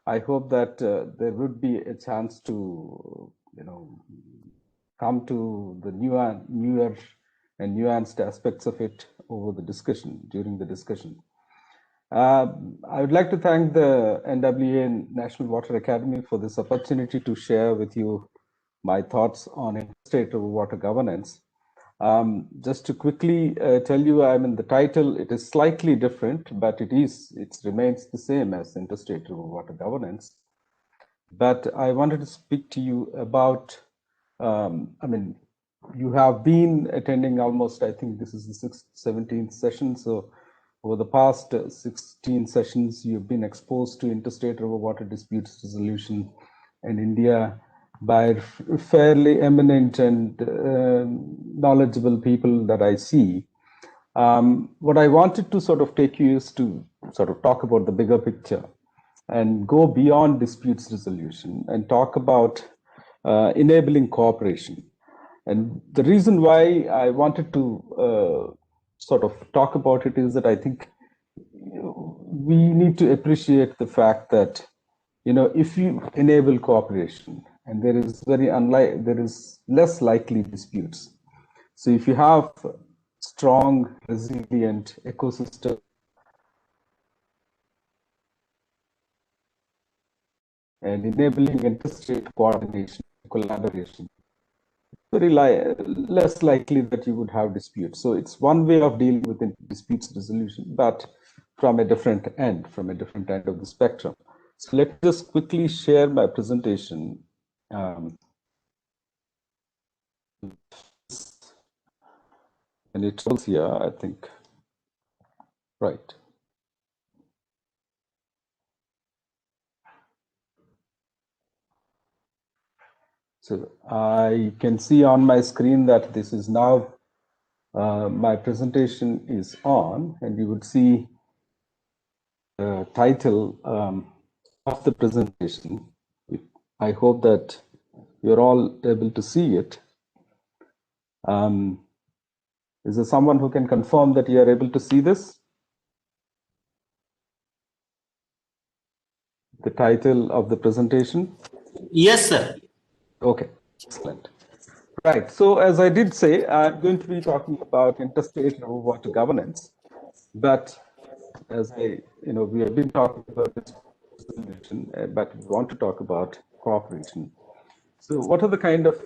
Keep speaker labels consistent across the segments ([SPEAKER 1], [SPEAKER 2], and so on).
[SPEAKER 1] I hope that there would be a chance to, come to the newer and nuanced aspects of it over the discussion, during the discussion. I would like to thank the NWA and National Water Academy for this opportunity to share with you my thoughts on interstate water governance. Just to quickly tell you, the title, it is slightly different, but it remains the same as interstate water governance. But I wanted to speak to you about, you have been attending almost, I think this is the 17th session. So over the past 16 sessions, you've been exposed to interstate river water disputes resolution in India by fairly eminent and knowledgeable people that I see. What I wanted to sort of take you is to sort of talk about the bigger picture and go beyond disputes resolution and talk about enabling cooperation. And the reason why I wanted to sort of talk about it is that I think we need to appreciate the fact that, if you enable cooperation, and there is less likely disputes. So if you have strong, resilient ecosystem and enabling interstate coordination, collaboration, very less likely that you would have disputes. So it's one way of dealing with disputes resolution, but from a different end of the spectrum. So let's just quickly share my presentation. And it shows here, I think, right. So I can see on my screen that this is now, my presentation is on, and you would see the title of the presentation. I hope that you're all able to see it. Is there someone who can confirm that you are able to see this? The title of the presentation?
[SPEAKER 2] Yes, sir.
[SPEAKER 1] Okay, excellent. Right, so as I did say, I'm going to be talking about interstate water governance, but as we have been talking about this, but we want to talk about cooperation. So what are the kind of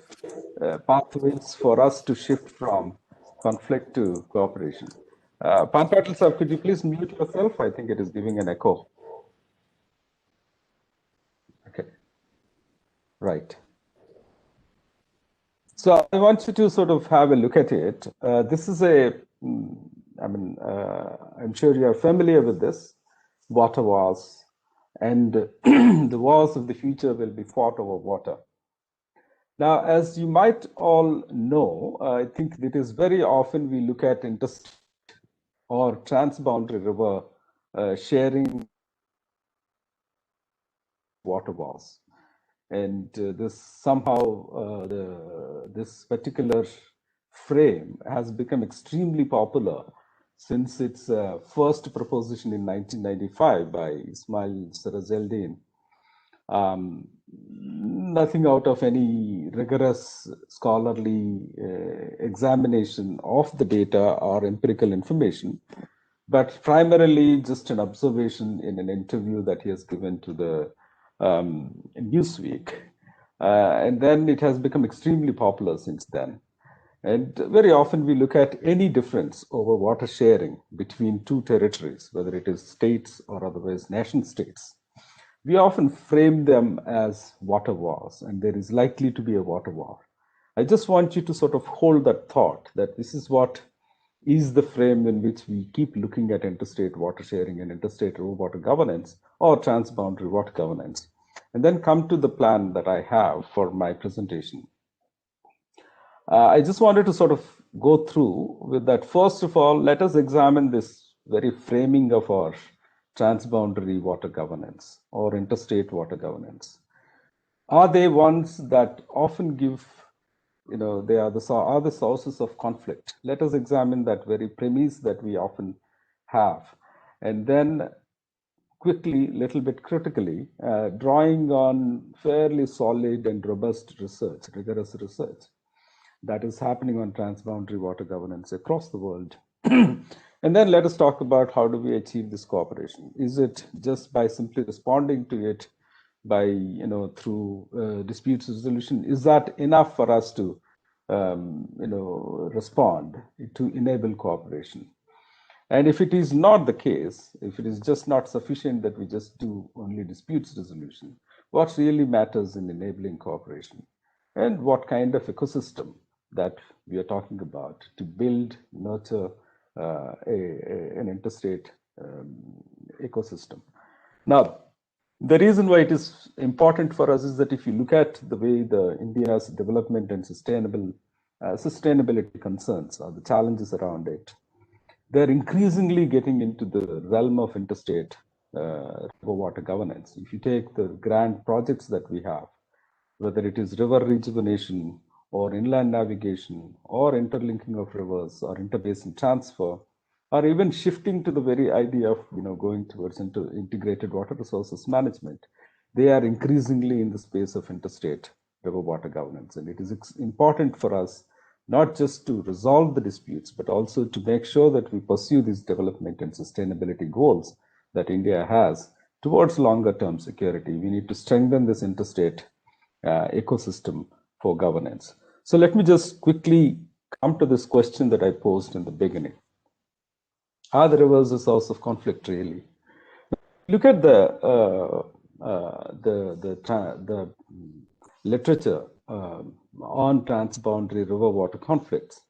[SPEAKER 1] pathways for us to shift from conflict to cooperation? Pan Patel sir, could you please mute yourself? I think it is giving an echo. Okay, right. So I want you to sort of have a look at it. This is I'm sure you are familiar with this, water wars, and the wars of the future will be fought over water. Now, as you might all know, I think it is very often we look at interstate or transboundary river sharing water wars. And this somehow, this particular frame has become extremely popular since its first proposition in 1995 by Ismail Serazeldin. Nothing out of any rigorous scholarly examination of the data or empirical information, but primarily just an observation in an interview that he has given to the Newsweek. And then it has become extremely popular since then. And very often we look at any difference over water sharing between two territories, whether it is states or otherwise nation states. We often frame them as water wars, and there is likely to be a water war. I just want you to sort of hold that thought that this is what is the frame in which we keep looking at interstate water sharing and interstate water governance or transboundary water governance, and then come to the plan that I have for my presentation. I just wanted to sort of go through with that. First of all, let us examine this very framing of our transboundary water governance or interstate water governance. Are they ones that often give, they are the sources of conflict? Let us examine that very premise that we often have. And then quickly, little bit critically, drawing on fairly solid and robust research, rigorous research that is happening on transboundary water governance across the world. And then let us talk about how do we achieve this cooperation. Is it just by simply responding to it by, through disputes resolution? Is that enough for us to, respond to enable cooperation? And if it is not the case, if it is just not sufficient that we just do only disputes resolution, what really matters in enabling cooperation? And what kind of ecosystem that we are talking about to build, nurture an interstate ecosystem. Now, the reason why it is important for us is that if you look at the way the India's development and sustainability concerns or the challenges around it, they're increasingly getting into the realm of interstate water governance. If you take the grand projects that we have, whether it is river rejuvenation or inland navigation or interlinking of rivers or interbasin transfer, or even shifting to the very idea of going towards integrated water resources management, they are increasingly in the space of interstate river water governance. And it is important for us not just to resolve the disputes, but also to make sure that we pursue these development and sustainability goals that India has towards longer term security. We need to strengthen this interstate ecosystem for governance. So let me just quickly come to this question that I posed in the beginning. Are the rivers a source of conflict really? Look at the literature on transboundary river water conflicts.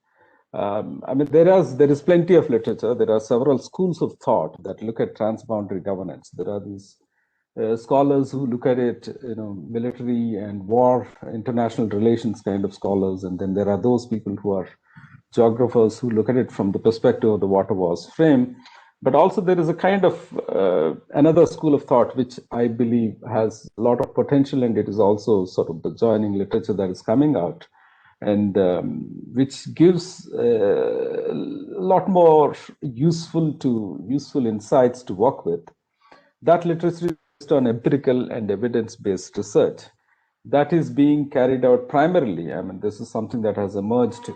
[SPEAKER 1] I mean, there is plenty of literature. There are several schools of thought that look at transboundary governance. There are these scholars who look at it, military and war, international relations kind of scholars, and then there are those people who are geographers who look at it from the perspective of the water wars frame. But also there is a kind of another school of thought which I believe has a lot of potential, and it is also sort of the joining literature that is coming out, and which gives a lot more useful insights to work with. That literature is based on empirical and evidence-based research that is being carried out primarily. I mean, this is something that has emerged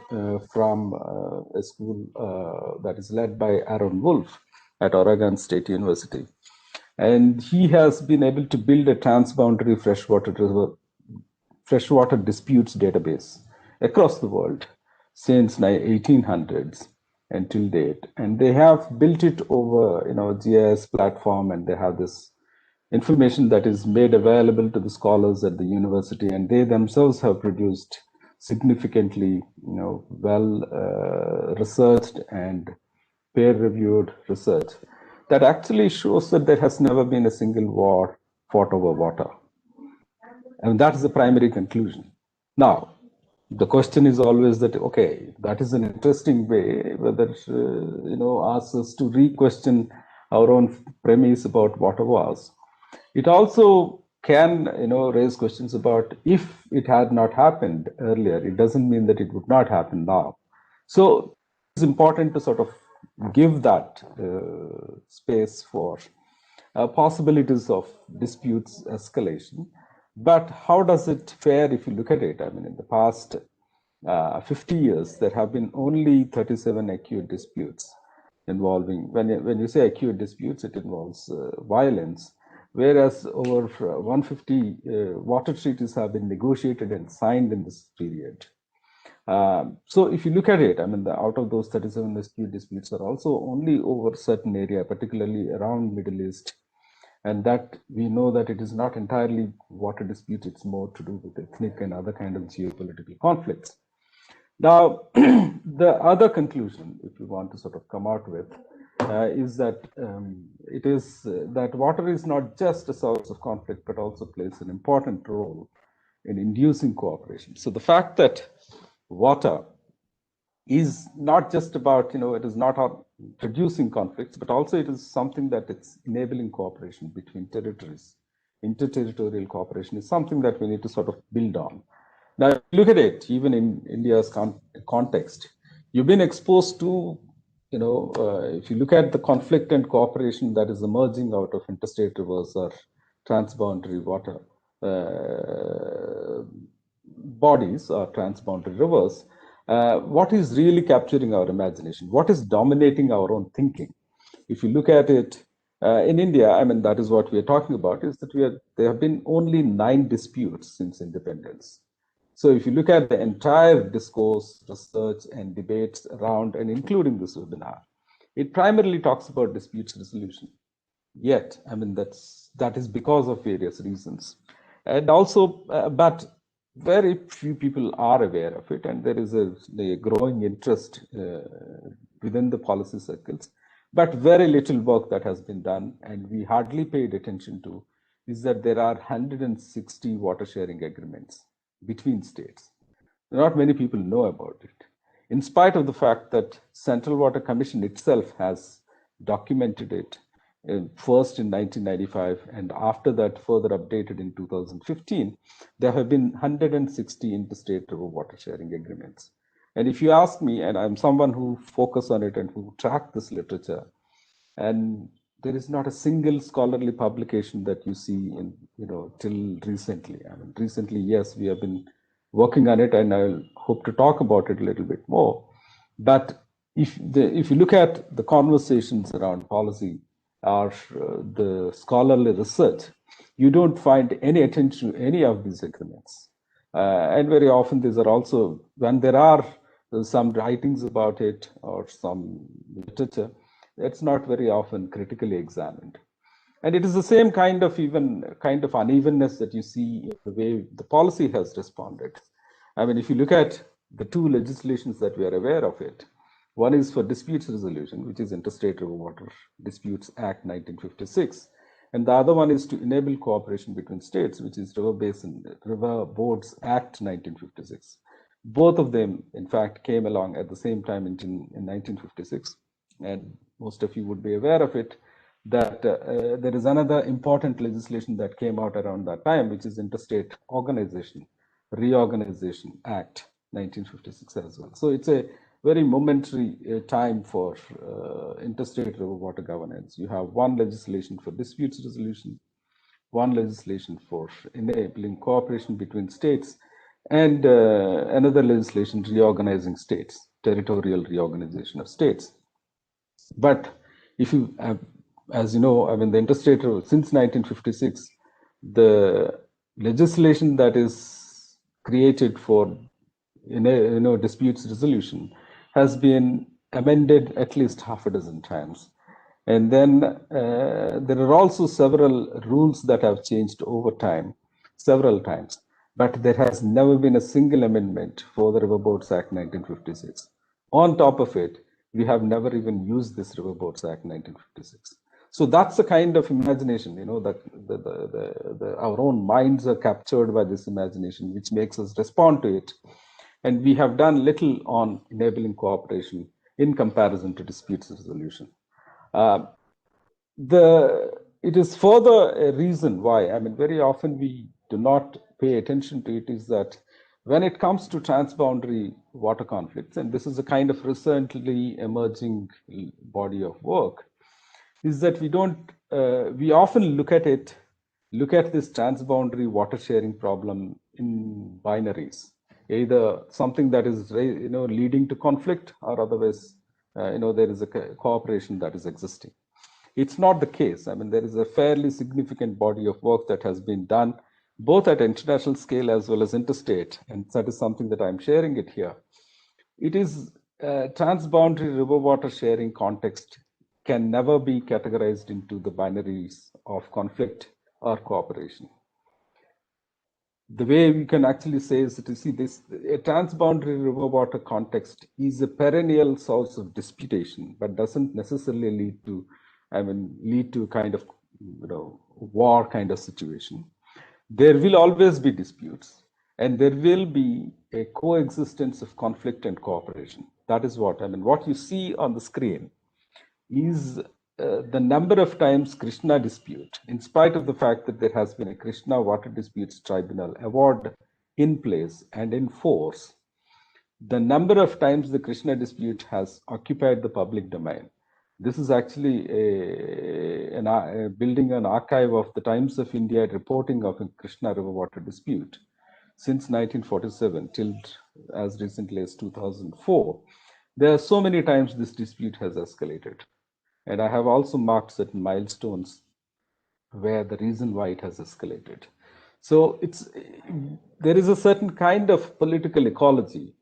[SPEAKER 1] from a school that is led by Aaron Wolf at Oregon State University. And he has been able to build a transboundary freshwater disputes database across the world since 1800s until date. And they have built it over, GIS platform, and they have this information that is made available to the scholars at the university, and they themselves have produced significantly, well researched and peer-reviewed research that actually shows that there has never been a single war fought over water. And that is the primary conclusion. Now, the question is always that, okay, that is an interesting way, whether, asks us to re-question our own premise about water wars. It also can, raise questions about if it had not happened earlier, it doesn't mean that it would not happen now. So it's important to sort of give that space for possibilities of disputes escalation. But how does it fare if you look at it? I mean, in the past 50 years, there have been only 37 acute disputes involving, when you say acute disputes, it involves violence, whereas over 150 water treaties have been negotiated and signed in this period. So if you look at it, I mean, out of those 37 acute disputes are also only over a certain area, particularly around Middle East. And that we know that it is not entirely water dispute, it's more to do with ethnic and other kind of geopolitical conflicts. Now, the other conclusion, if you want to sort of come out with, is that it is that water is not just a source of conflict, but also plays an important role in inducing cooperation. So the fact that water is not just about, it is not producing conflicts, but also it is something that it's enabling cooperation between territories. Interterritorial cooperation is something that we need to sort of build on. Now, if you look at it, even in India's context, you've been exposed to if you look at the conflict and cooperation that is emerging out of interstate rivers or transboundary water bodies or transboundary rivers, what is really capturing our imagination? What is dominating our own thinking? If you look at it in India, I mean, that is what we are talking about, is that there have been only 9 disputes since independence. So if you look at the entire discourse, research, and debates around and including this webinar, it primarily talks about disputes resolution. Yet, I mean, that is because of various reasons. And also, but very few people are aware of it, and there is a growing interest within the policy circles. But very little work that has been done, and we hardly paid attention to, is that there are 160 water sharing agreements between states. Not many people know about it, in spite of the fact that Central Water Commission itself has documented it first in 1995, and after that further updated in 2015. There have been 160 interstate river water sharing agreements. And if you ask me, and I'm someone who focus on it and who track this literature, and there is not a single scholarly publication that you see in, till recently. I mean, recently, yes, we have been working on it, and I'll hope to talk about it a little bit more. But if you look at the conversations around policy or the scholarly research, you don't find any attention to any of these agreements. And very often these are also, when there are some writings about it or some literature, it's not very often critically examined. And it is the same kind of unevenness that you see in the way the policy has responded. I mean, if you look at the 2 legislations that we are aware of it, one is for disputes resolution, which is Interstate River Water Disputes Act 1956. And the other one is to enable cooperation between states, which is River Boards Act 1956. Both of them, in fact, came along at the same time in 1956. And most of you would be aware of it, that there is another important legislation that came out around that time, which is Interstate Reorganization Act 1956 as well. So it's a very momentary time for interstate river water governance. You have one legislation for disputes resolution, one legislation for enabling cooperation between states, and another legislation reorganizing states, territorial reorganization of states. But if you, as you know, I mean, the interstate since 1956, the legislation that is created for disputes resolution has been amended at least half a dozen times. And then there are also several rules that have changed over time, several times. But there has never been a single amendment for the River Boards Act 1956. On top of it, we have never even used this River Boards Act 1956. So that's the kind of imagination, that our own minds are captured by this imagination, which makes us respond to it. And we have done little on enabling cooperation in comparison to disputes resolution. It is further a reason why, I mean, very often we do not pay attention to it, is that when it comes to transboundary water conflicts, and this is a kind of recently emerging body of work, is that we often look at this transboundary water sharing problem in binaries. Either something that is leading to conflict, or otherwise there is a cooperation that is existing. It's not the case. I mean, there is a fairly significant body of work that has been done both at international scale as well as interstate, and that is something that I'm sharing it here. It is transboundary river water sharing context can never be categorized into the binaries of conflict or cooperation. The way we can actually say is that, you see, a transboundary river water context is a perennial source of disputation, but doesn't necessarily lead to kind of war kind of situation. There will always be disputes, and there will be a coexistence of conflict and cooperation. That is what what you see on the screen is the number of times Krishna dispute, in spite of the fact that there has been a Krishna Water Disputes Tribunal award in place and in force, the number of times the Krishna dispute has occupied the public domain. This is actually building an archive of the Times of India reporting of a Krishna river water dispute since 1947 till as recently as 2004. There are so many times this dispute has escalated. And I have also marked certain milestones where the reason why it has escalated. So there is a certain kind of political ecology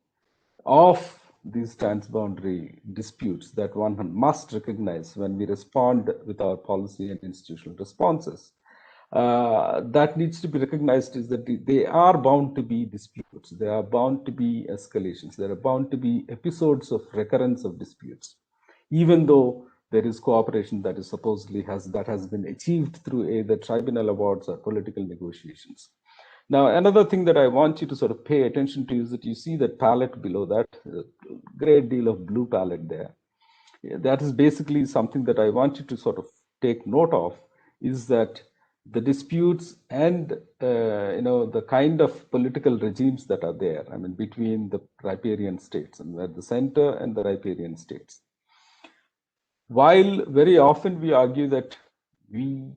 [SPEAKER 1] of these transboundary disputes that one must recognize when we respond with our policy and institutional responses. That needs to be recognized is that they are bound to be disputes. They are bound to be escalations. There are bound to be episodes of recurrence of disputes, even though there is cooperation that is supposedly has been achieved through either tribunal awards or political negotiations. Now, another thing that I want you to sort of pay attention to is that you see that palette below that, a great deal of blue palette there. That is basically something that I want you to sort of take note of, is that the disputes and the kind of political regimes that are there, I mean, between the riparian states and at the center and the riparian states. While very often we argue that we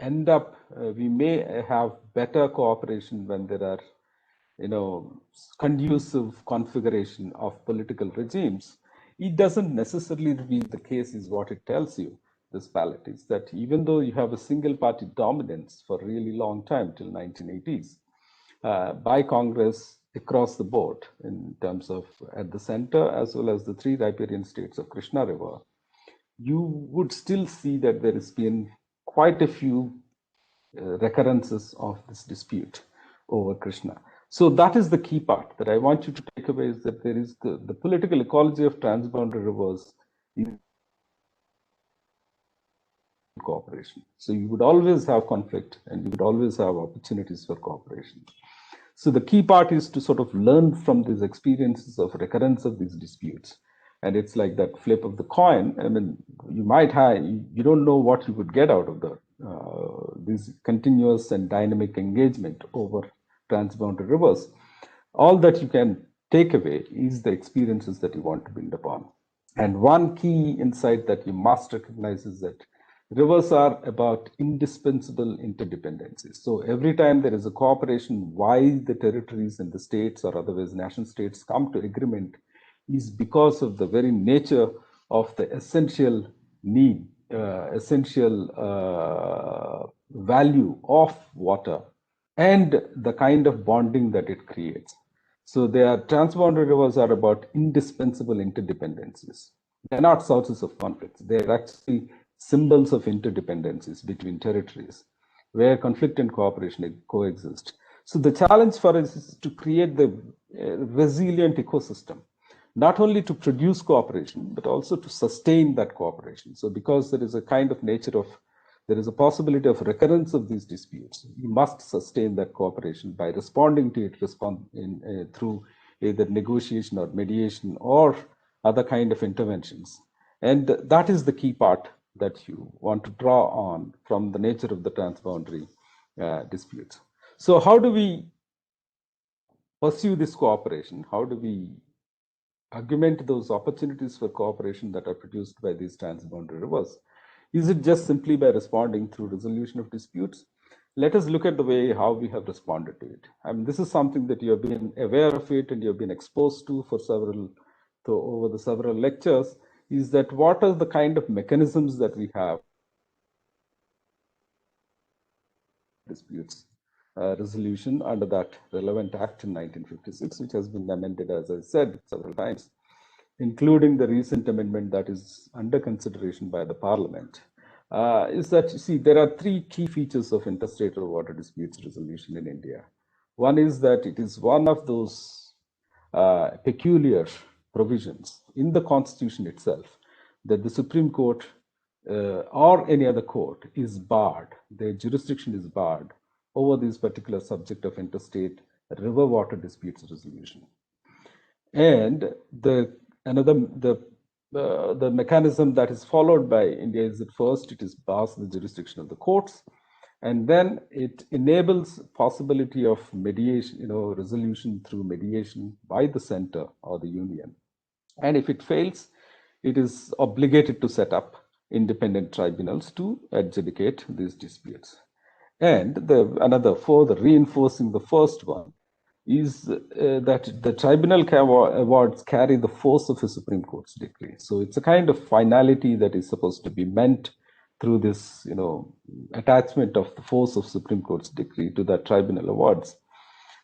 [SPEAKER 1] may have better cooperation when there are, conducive configuration of political regimes, it doesn't necessarily be the case is what it tells you. This palette is that even though you have a single party dominance for a really long time till 1980s, by Congress across the board in terms of at the center as well as the three riparian states of Krishna River, you would still see that there has been quite a few recurrences of this dispute over Krishna. So that is the key part that I want you to take away, is that there is the political ecology of transboundary rivers in cooperation. So you would always have conflict and you would always have opportunities for cooperation. So the key part is to sort of learn from these experiences of recurrence of these disputes. And it's like that flip of the coin. I mean, you don't know what you would get out of this continuous and dynamic engagement over transboundary rivers. All that you can take away is the experiences that you want to build upon. And one key insight that you must recognize is that rivers are about indispensable interdependencies. So every time there is a cooperation, why the territories and the states or otherwise nation states come to agreement is because of the very nature of the essential need, value of water and the kind of bonding that it creates. So transboundary rivers are about indispensable interdependencies. They're not sources of conflicts. They're actually symbols of interdependencies between territories where conflict and cooperation coexist. So the challenge for us is to create the resilient ecosystem, not only to produce cooperation, but also to sustain that cooperation. So because there is a kind of nature of, there is a possibility of recurrence of these disputes, you must sustain that cooperation by responding to it through either negotiation or mediation or other kind of interventions. And that is the key part that you want to draw on from the nature of the transboundary disputes. So how do we pursue this cooperation? How do we augment those opportunities for cooperation that are produced by these transboundary rivers? Is it just simply by responding through resolution of disputes? Let us look at the way how we have responded to it. I mean, this is something that you have been aware of it and you have been exposed to for over the several lectures, is that what are the kind of mechanisms that we have disputes resolution under that relevant act in 1956, which has been amended, as I said, several times, including the recent amendment that is under consideration by the Parliament, is that, you see, there are three key features of interstate water disputes resolution in India. One is that it is one of those peculiar provisions in the Constitution itself that the Supreme Court or any other court is barred, their jurisdiction is barred over this particular subject of interstate river water disputes resolution. And the mechanism that is followed by India is that first it is bars the jurisdiction of the courts, And then it enables possibility of mediation, resolution through mediation by the center or the union. And if it fails, it is obligated to set up independent tribunals to adjudicate these disputes. And another further reinforcing the first one is that the tribunal awards carry the force of a Supreme Court's decree. So it's a kind of finality that is supposed to be meant through this, attachment of the force of Supreme Court's decree to that tribunal awards.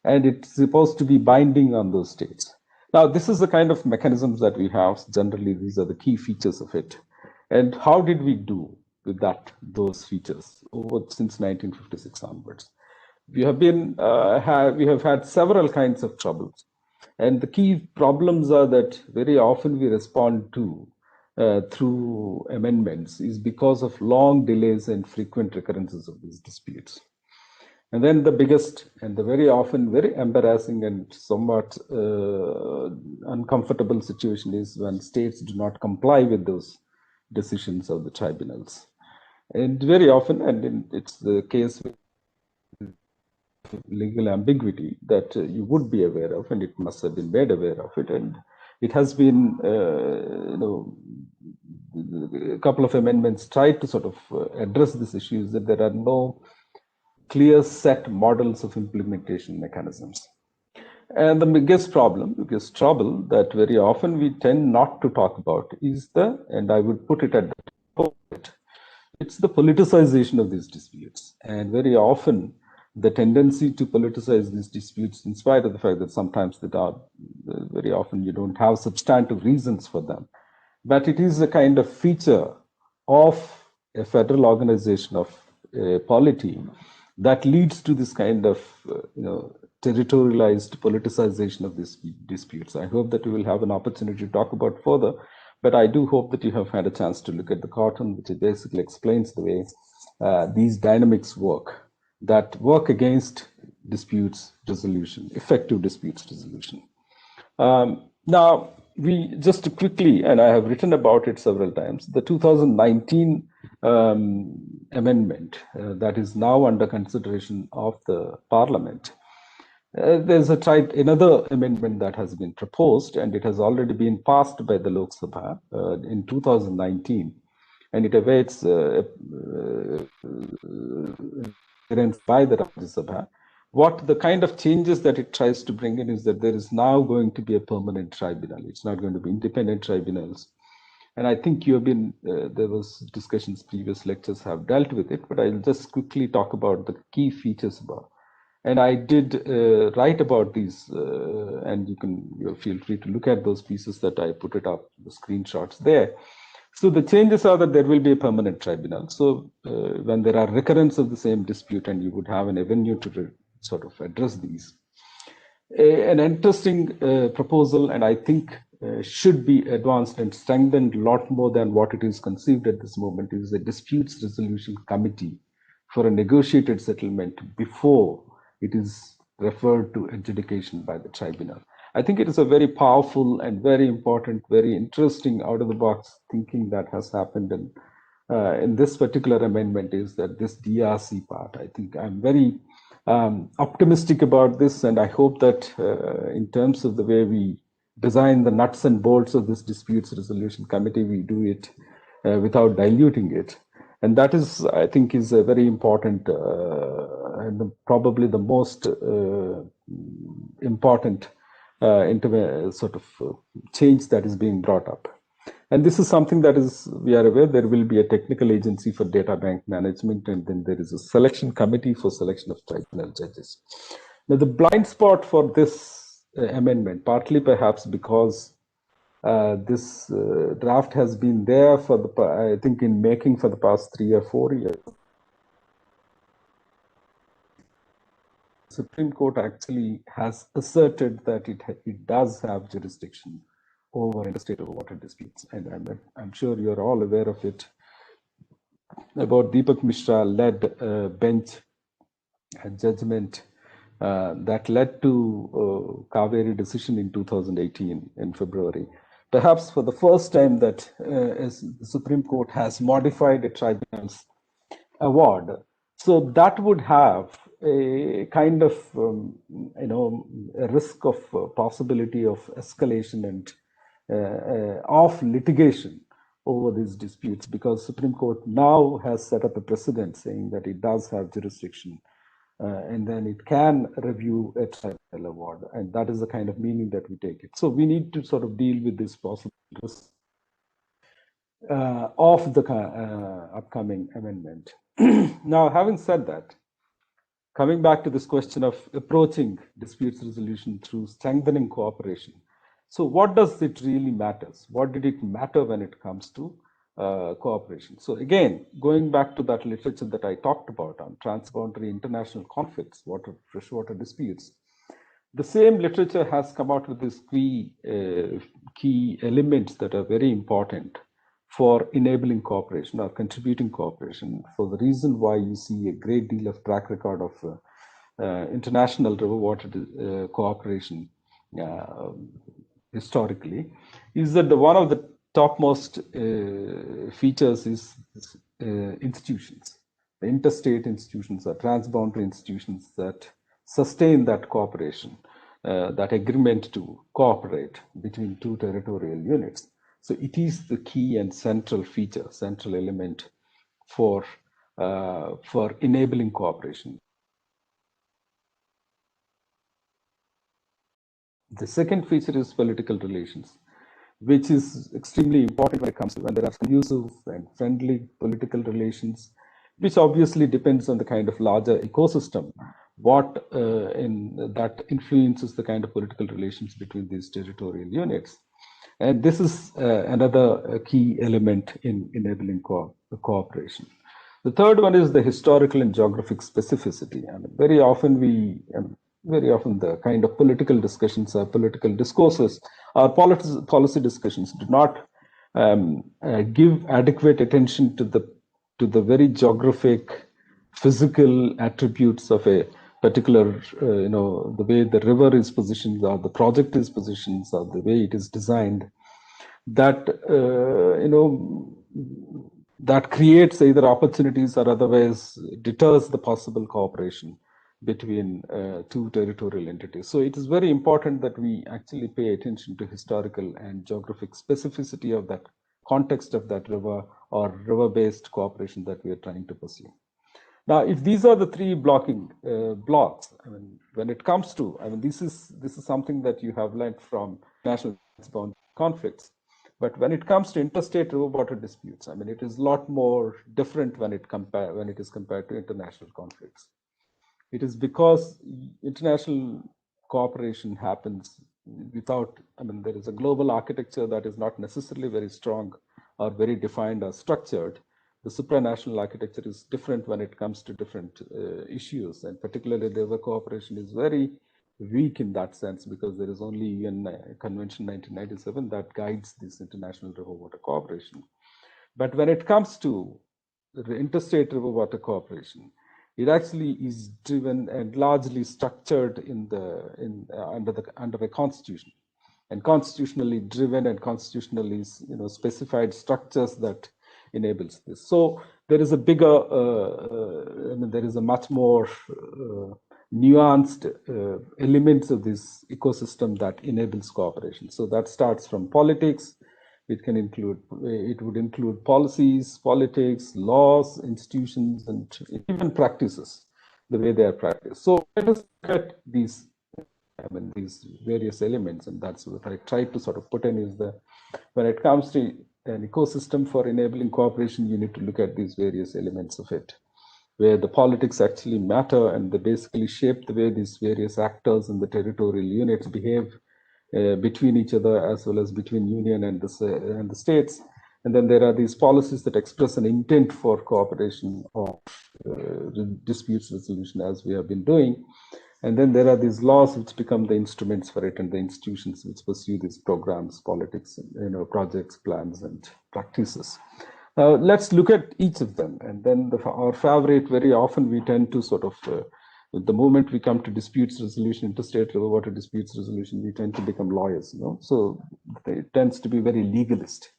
[SPEAKER 1] And it's supposed to be binding on those states. Now, this is the kind of mechanisms that we have. Generally, these are the key features of it. And how did we do with those features since 1956 onwards? We have had several kinds of troubles, and the key problems are that very often we respond to through amendments is because of long delays and frequent recurrences of these disputes. And then the biggest and the very often very embarrassing and somewhat uncomfortable situation is when states do not comply with those decisions of the tribunals. And very often, and it's the case with legal ambiguity that you would be aware of, and it must have been made aware of it. And it has been, a couple of amendments tried to sort of address these issues, that there are no clear set models of implementation mechanisms. And the biggest trouble that very often we tend not to talk about is and I would put it at the top of it, it's the politicization of these disputes. And very often the tendency to politicize these disputes, in spite of the fact that sometimes very often you don't have substantive reasons for them, but it is a kind of feature of a federal organization of polity that leads to this kind of territorialized politicization of these disputes. I hope that we will have an opportunity to talk about further, but I do hope that you have had a chance to look at the cartoon, which basically explains the way these dynamics work, that work against disputes resolution, effective disputes resolution. Now, we just quickly, and I have written about it several times, the 2019 amendment that is now under consideration of the Parliament. There's another amendment that has been proposed, and it has already been passed by the Lok Sabha in 2019, and it awaits by the Rajya Sabha. What the kind of changes that it tries to bring in is that there is now going to be a permanent tribunal. It's not going to be independent tribunals. And I think there was discussions, previous lectures have dealt with it, but I'll just quickly talk about the key features about. And I did write about these, and you feel free to look at those pieces that I put it up, the screenshots there. So the changes are that there will be a permanent tribunal. So when there are recurrence of the same dispute, and you would have an avenue to sort of address these. An interesting proposal, and I think should be advanced and strengthened a lot more than what it is conceived at this moment, is a disputes resolution committee for a negotiated settlement before it is referred to adjudication by the tribunal. I think it is a very powerful and very important, very interesting out-of-the-box thinking that has happened in this particular amendment, is that this DRC part. I think I'm very optimistic about this, and I hope that in terms of the way we design the nuts and bolts of this disputes resolution committee, we do it without diluting it. And that is, I think, is a very important and probably the most important sort of change that is being brought up. And this is something that we are aware there will be a technical agency for data bank management, and then there is a selection committee for selection of tribunal judges. Now, the blind spot for this amendment, partly perhaps because this draft has been there I think in making for the past 3 or 4 years. Supreme Court actually has asserted that it does have jurisdiction over interstate water disputes, and I'm sure you're all aware of it, about Deepak Mishra-led bench judgment that led to Kaveri decision in 2018 in February. Perhaps for the first time that the Supreme Court has modified a tribunal's award So that would have a kind of, a risk of possibility of escalation and of litigation over these disputes, because Supreme Court now has set up a precedent saying that it does have jurisdiction, and then it can review a tribunal award, and that is the kind of meaning that we take it. So we need to sort of deal with this possible risk of the upcoming amendment. Now, having said that, coming back to this question of approaching disputes resolution through strengthening cooperation. So what does it really matters? What did it matter when it comes to cooperation? So again, going back to that literature that I talked about on transboundary international conflicts, freshwater disputes, the same literature has come out with these key elements that are very important for enabling cooperation or contributing cooperation, for the reason why you see a great deal of track record of international river water cooperation historically, is that one of the topmost features is institutions, the interstate institutions or transboundary institutions that sustain that cooperation, that agreement to cooperate between two territorial units. So it is the key and central feature, central element for enabling cooperation. The second feature is political relations, which is extremely important when it comes to when there are conducive and friendly political relations, which obviously depends on the kind of larger ecosystem, what that influences the kind of political relations between these territorial units. And this is another key element in enabling cooperation. The third one is the historical and geographic specificity. I mean, very often the kind of political discussions or political discourses or policy discussions do not give adequate attention to the very geographic, physical attributes of a particular, the way the river is positioned or the project is positioned or the way it is designed, that, that creates either opportunities or otherwise deters the possible cooperation between two territorial entities. So it is very important that we actually pay attention to historical and geographic specificity of that context of that river or river-based cooperation that we are trying to pursue. Now, if these are the three blocking blocks, I mean, when it comes to, I mean, this is something that you have learned from national bound conflicts. But when it comes to interstate river water disputes, I mean, it is a lot more different when it is compared to international conflicts. It is because international cooperation happens without, I mean, there is a global architecture that is not necessarily very strong or very defined or structured. The supranational architecture is different when it comes to different issues, and particularly the river cooperation is very weak in that sense because there is only UN Convention 1997 that guides this international river water cooperation. But when it comes to the interstate river water cooperation, it actually is driven and largely structured under a constitution, and constitutionally driven and constitutionally specified structures that enables this. So there is a bigger, there is a much more nuanced elements of this ecosystem that enables cooperation. So that starts from politics. It would include policies, politics, laws, institutions, and even practices, the way they are practiced. So let us look at these various elements, and that's what I tried to sort of put in is when it comes to an ecosystem for enabling cooperation, you need to look at these various elements of it, where the politics actually matter and they basically shape the way these various actors in the territorial units behave between each other as well as between union and the states. And then there are these policies that express an intent for cooperation or disputes resolution, as we have been doing. And then there are these laws which become the instruments for it, and the institutions which pursue these programs, politics, projects, plans, and practices. Let's look at each of them. And then our favorite, very often we tend to sort of, the moment we come to disputes resolution, interstate river water disputes resolution, we tend to become lawyers, So it tends to be very legalist.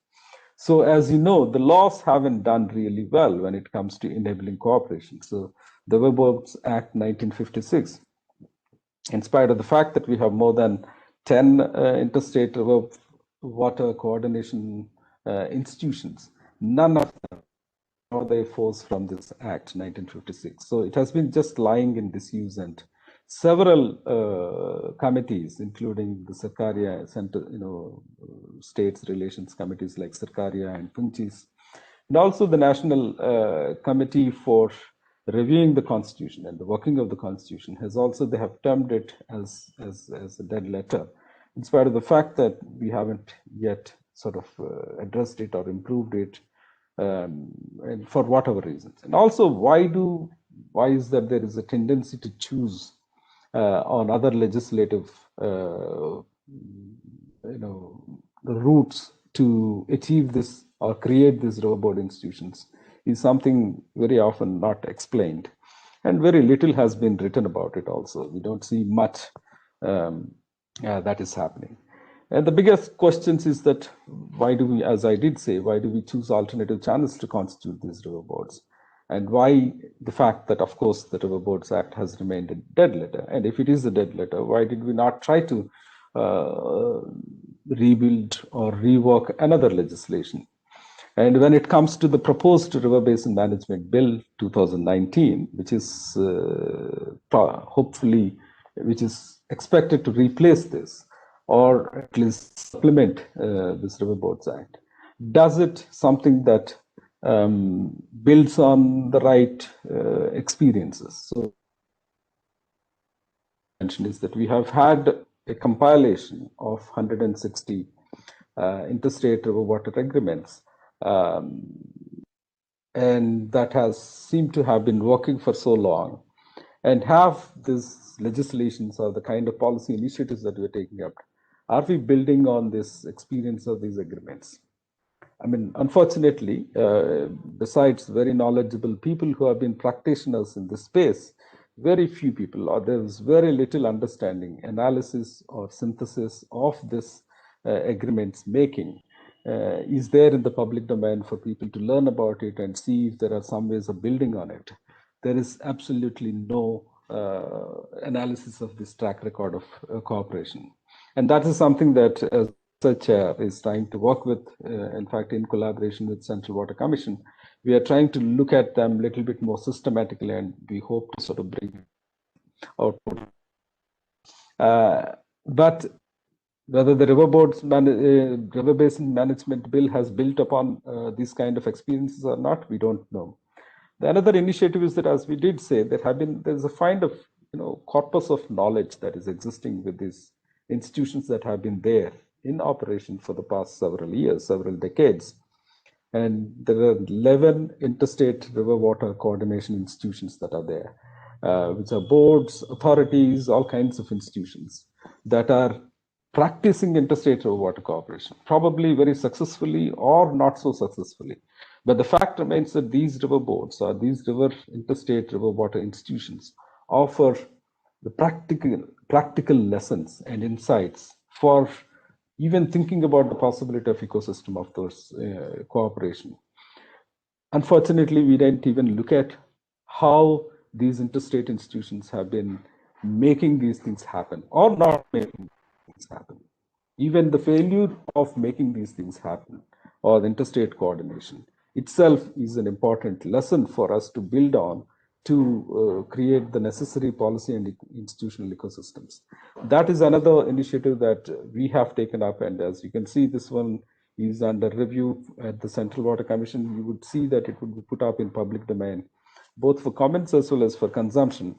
[SPEAKER 1] So as you know, the laws haven't done really well when it comes to enabling cooperation. So the River Boards Act 1956. In spite of the fact that we have more than 10 interstate river water coordination institutions, none of them are they forced from this Act 1956. So it has been just lying in disuse, and several committees, including the Sarkaria Center, states relations committees like Sarkaria and Punchis, and also the National Committee for Reviewing the Constitution and the Working of the Constitution has also, they have termed it as a dead letter, in spite of the fact that we haven't yet sort of addressed it or improved it, and for whatever reasons. And also, why is that there is a tendency to choose on other legislative routes to achieve this or create these river board institutions is something very often not explained, and very little has been written about it also. We don't see much that is happening. And the biggest questions is that why do we, as I did say, why do we choose alternative channels to constitute these river boards? And why the fact that, of course, the River Boards Act has remained a dead letter? And if it is a dead letter, why did we not try to rebuild or rework another legislation? And when it comes to the proposed River Basin Management Bill 2019, which is which is expected to replace this, or at least supplement this River Boards Act, does it something that builds on the right experiences? So, mention is that we have had a compilation of 160 interstate river water agreements, and that has seemed to have been working for so long, and have these legislations or the kind of policy initiatives that we're taking up, are we building on this experience of these agreements? I mean, unfortunately, besides very knowledgeable people who have been practitioners in this space, very few people, or there's very little understanding, analysis, or synthesis of this agreements making is there in the public domain for people to learn about it and see if there are some ways of building on it. There is absolutely no analysis of this track record of cooperation. And that is something that as such is trying to work with, in fact, in collaboration with Central Water Commission. We are trying to look at them a little bit more systematically, and we hope to sort of bring output. But whether the River Basin Management Bill has built upon these kind of experiences or not, we don't know. The another initiative is that, as we did say, there's a kind of corpus of knowledge that is existing with these institutions that have been there in operation for the past several years, several decades. And there are 11 interstate river water coordination institutions that are there, which are boards, authorities, all kinds of institutions that are practicing interstate river water cooperation, probably very successfully or not so successfully. But the fact remains that these river boards or these interstate river water institutions offer the practical lessons and insights for even thinking about the possibility of ecosystem of those cooperation. Unfortunately, we didn't even look at how these interstate institutions have been making these things happen or not making things happen. Even the failure of making these things happen, or the interstate coordination itself, is an important lesson for us to build on to create the necessary policy and institutional ecosystems. That is another initiative that we have taken up, and as you can see, this one is under review at the Central Water Commission. You would see that it would be put up in public domain, both for comments as well as for consumption.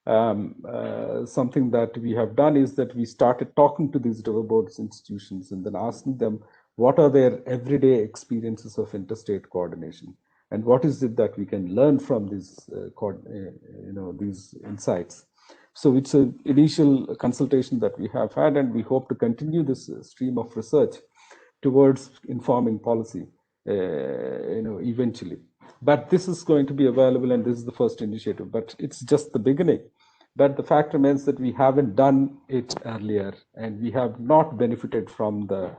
[SPEAKER 1] Something that we have done is that we started talking to these river boards institutions and then asking them what are their everyday experiences of interstate coordination, and what is it that we can learn from these these insights. So it's an initial consultation that we have had, and we hope to continue this stream of research towards informing policy eventually. But this is going to be available, and this is the first initiative, but it's just the beginning. But the fact remains that we haven't done it earlier, and we have not benefited from the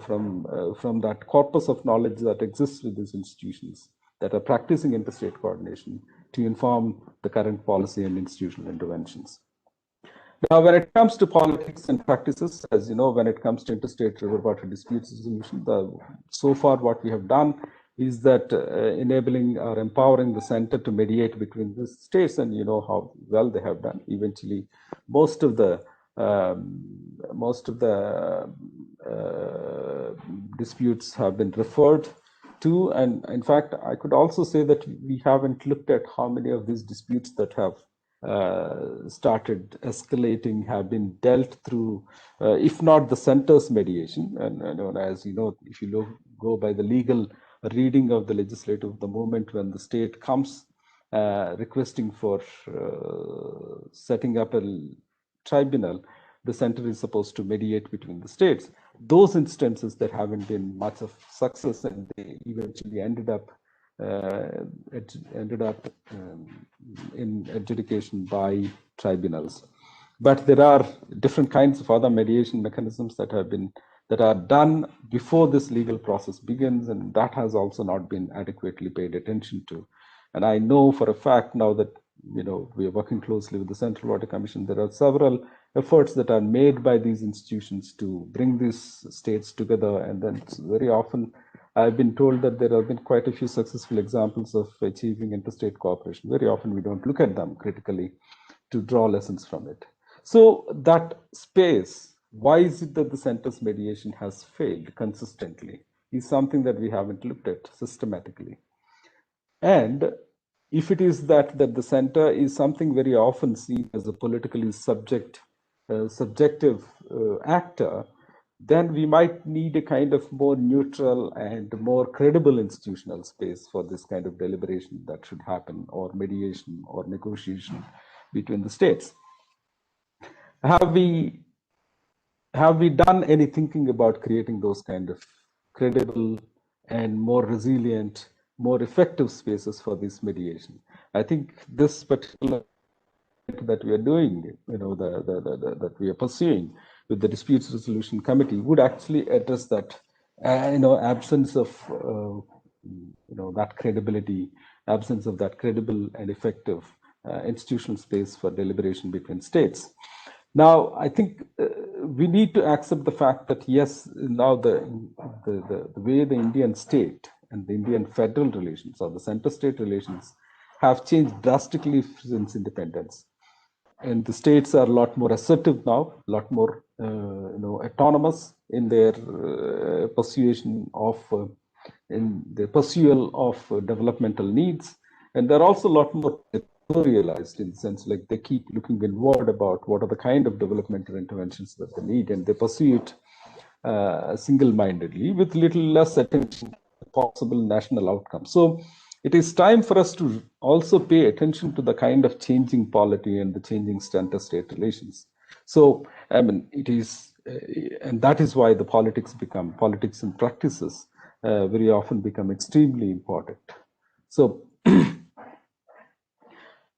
[SPEAKER 1] from that corpus of knowledge that exists with these institutions that are practicing interstate coordination, to inform the current policy and institutional interventions. Now, when it comes to politics and practices, as you know, when it comes to interstate river water disputes resolution, so far what we have done is that enabling or empowering the center to mediate between the states, and you know how well they have done. Eventually, most of the disputes have been referred to, and in fact, I could also say that we haven't looked at how many of these disputes that have started escalating have been dealt through, if not the center's mediation. And as you know, if you go by the legal reading of the legislative, the moment when the state comes requesting for setting up a tribunal, the center is supposed to mediate between the states. Those instances that haven't been much of success, and they eventually ended up in adjudication by tribunals. But there are different kinds of other mediation mechanisms that are done before this legal process begins, and that has also not been adequately paid attention to. And I know for a fact now that we are working closely with the Central Water Commission. There are several efforts that are made by these institutions to bring these states together, and then very often I've been told that there have been quite a few successful examples of achieving interstate cooperation. Very often we don't look at them critically to draw lessons from it. So that space, why is it that the center's mediation has failed consistently, is something that we haven't looked at systematically. And if it is that the center is something very often seen as a politically subjective actor, then we might need a kind of more neutral and more credible institutional space for this kind of deliberation that should happen, or mediation or negotiation between the states. Have we done any thinking about creating those kind of credible and more resilient, more effective spaces for this mediation? I think this particular that we are doing, that we are pursuing with the Disputes Resolution Committee would actually address that, absence of, that credibility, absence of that credible and effective institutional space for deliberation between states. Now, I think we need to accept the fact that yes, now the way the Indian state and the Indian federal relations or the center-state relations have changed drastically since independence. And the states are a lot more assertive now, a lot more autonomous in their pursuit of developmental needs, and they're also a lot more territorialized in the sense like they keep looking inward about what are the kind of developmental interventions that they need, and they pursue it single-mindedly with little less attention to possible national outcomes. So it is time for us to also pay attention to the kind of changing polity and the changing center-state relations. So, I mean, it is, and that is why the politics and practices very often become extremely important. So,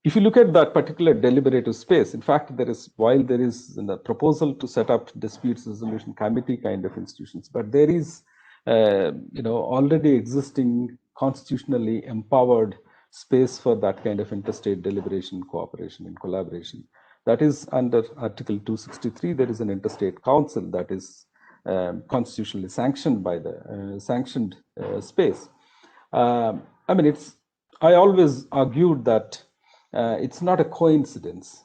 [SPEAKER 1] if you look at that particular deliberative space, in fact, while there is a proposal to set up disputes resolution committee kind of institutions, but there is, already existing constitutionally empowered space for that kind of interstate deliberation, cooperation, and collaboration. That is under Article 263. There is an interstate council that is constitutionally sanctioned by the sanctioned space. I always argued that it's not a coincidence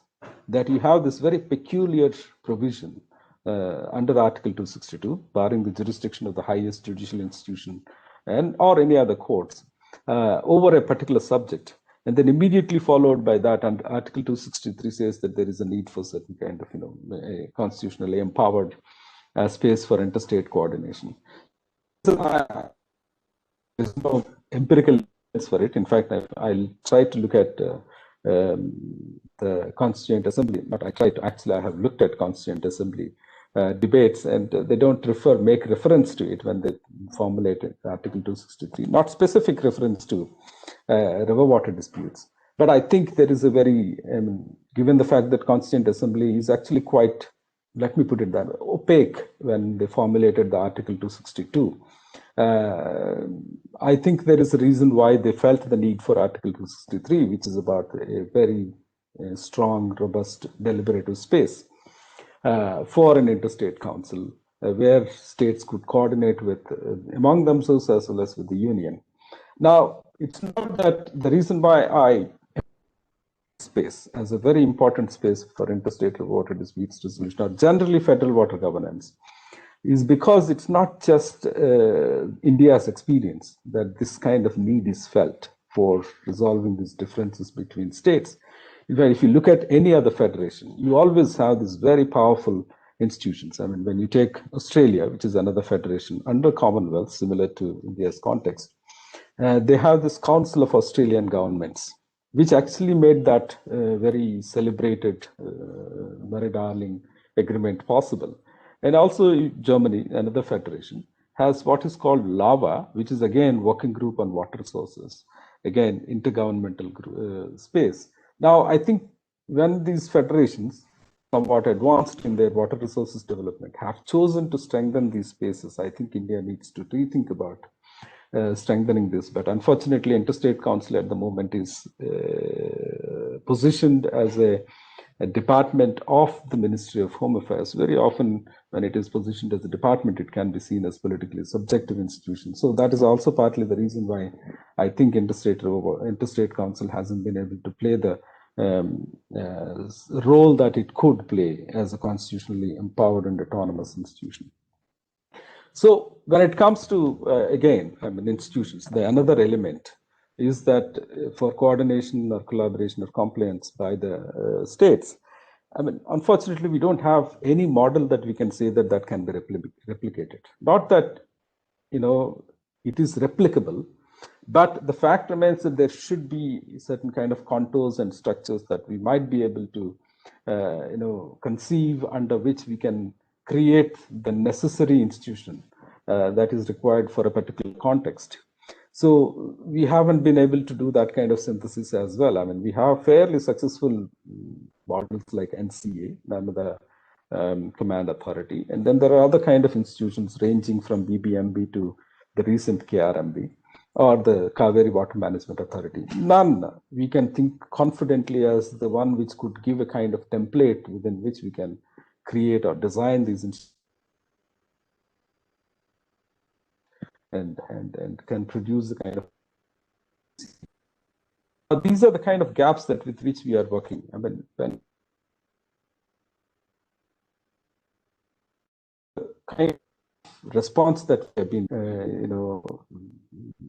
[SPEAKER 1] that you have this very peculiar provision under Article 262, barring the jurisdiction of the highest judicial institution or any other courts over a particular subject. And then immediately followed by that, and Article 263 says that there is a need for certain kind of, a constitutionally empowered space for interstate coordination. So there's no empirical evidence for it. In fact, I'll try to look at the Constituent Assembly, but I have looked at Constituent Assembly debates, and they don't make reference to it when they formulated Article 263, not specific reference to river water disputes. But I think there is a very, given the fact that Constituent Assembly is actually quite, let me put it that way, opaque when they formulated the Article 262. I think there is a reason why they felt the need for Article 263, which is about a very strong, robust, deliberative space for an interstate council, where states could coordinate with among themselves as well as with the union. Now, it's not that the reason why I space as a very important space for interstate water disputes resolution, or generally federal water governance, is because it's not just India's experience that this kind of need is felt for resolving these differences between states. In fact, if you look at any other federation, you always have these very powerful institutions. I mean, when you take Australia, which is another federation under Commonwealth, similar to India's context, they have this Council of Australian Governments, which actually made that very celebrated Murray-Darling agreement possible. And also Germany, another federation, has what is called LAWA, which is again Working Group on Water Resources, again intergovernmental space. Now, I think when these federations, somewhat advanced in their water resources development, have chosen to strengthen these spaces, I think India needs to rethink about strengthening this. But unfortunately, Interstate Council at the moment is positioned as a department of the Ministry of Home Affairs. Very often, when it is positioned as a department, it can be seen as politically subjective institution. So that is also partly the reason why I think Interstate Council hasn't been able to play the role that it could play as a constitutionally empowered and autonomous institution. So when it comes to, again, I mean, institutions, the another element is that for coordination or collaboration or compliance by the states, I mean, unfortunately, we don't have any model that we can say that can be replicated. Not that, you know, it is replicable, but the fact remains that there should be certain kind of contours and structures that we might be able to, you know, conceive under which we can create the necessary institution that is required for a particular context. So we haven't been able to do that kind of synthesis as well. I mean, we have fairly successful models like NCA, the Command Authority, and then there are other kind of institutions ranging from BBMB to the recent KRMB or the Kaveri Water Management Authority. None we can think confidently as the one which could give a kind of template within which we can create or design these institutions and can produce the kind of. These are the kind of gaps that with which we are working. I mean, when kind of response that we have been, you know,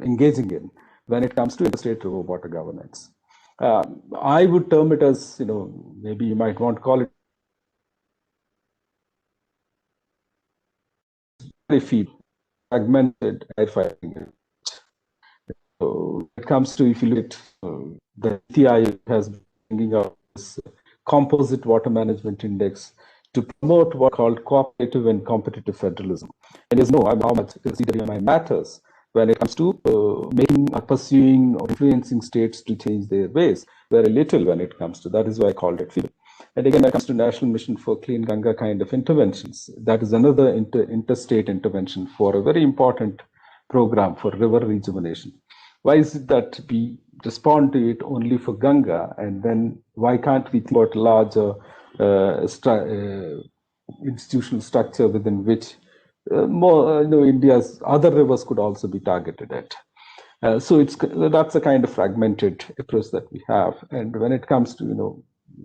[SPEAKER 1] engaging in when it comes to interstate river water governance, I would term it as, you know, maybe you might want to call it very fragmented firefighting. So it comes to, if you look at the NITI has been bringing out this composite water management index to promote what's called cooperative and competitive federalism. And there's no how much CWMI matters when it comes to making or pursuing or influencing states to change their ways. Very little when it comes to that is why I called it FIDE. And again, when it comes to National Mission for Clean Ganga kind of interventions, that is another interstate intervention for a very important program for river rejuvenation. Why is it that we respond to it only for Ganga, and then why can't we think about larger institutional structure within which more, you know, India's other rivers could also be targeted at? So that's a kind of fragmented approach that we have. And when it comes to, you know,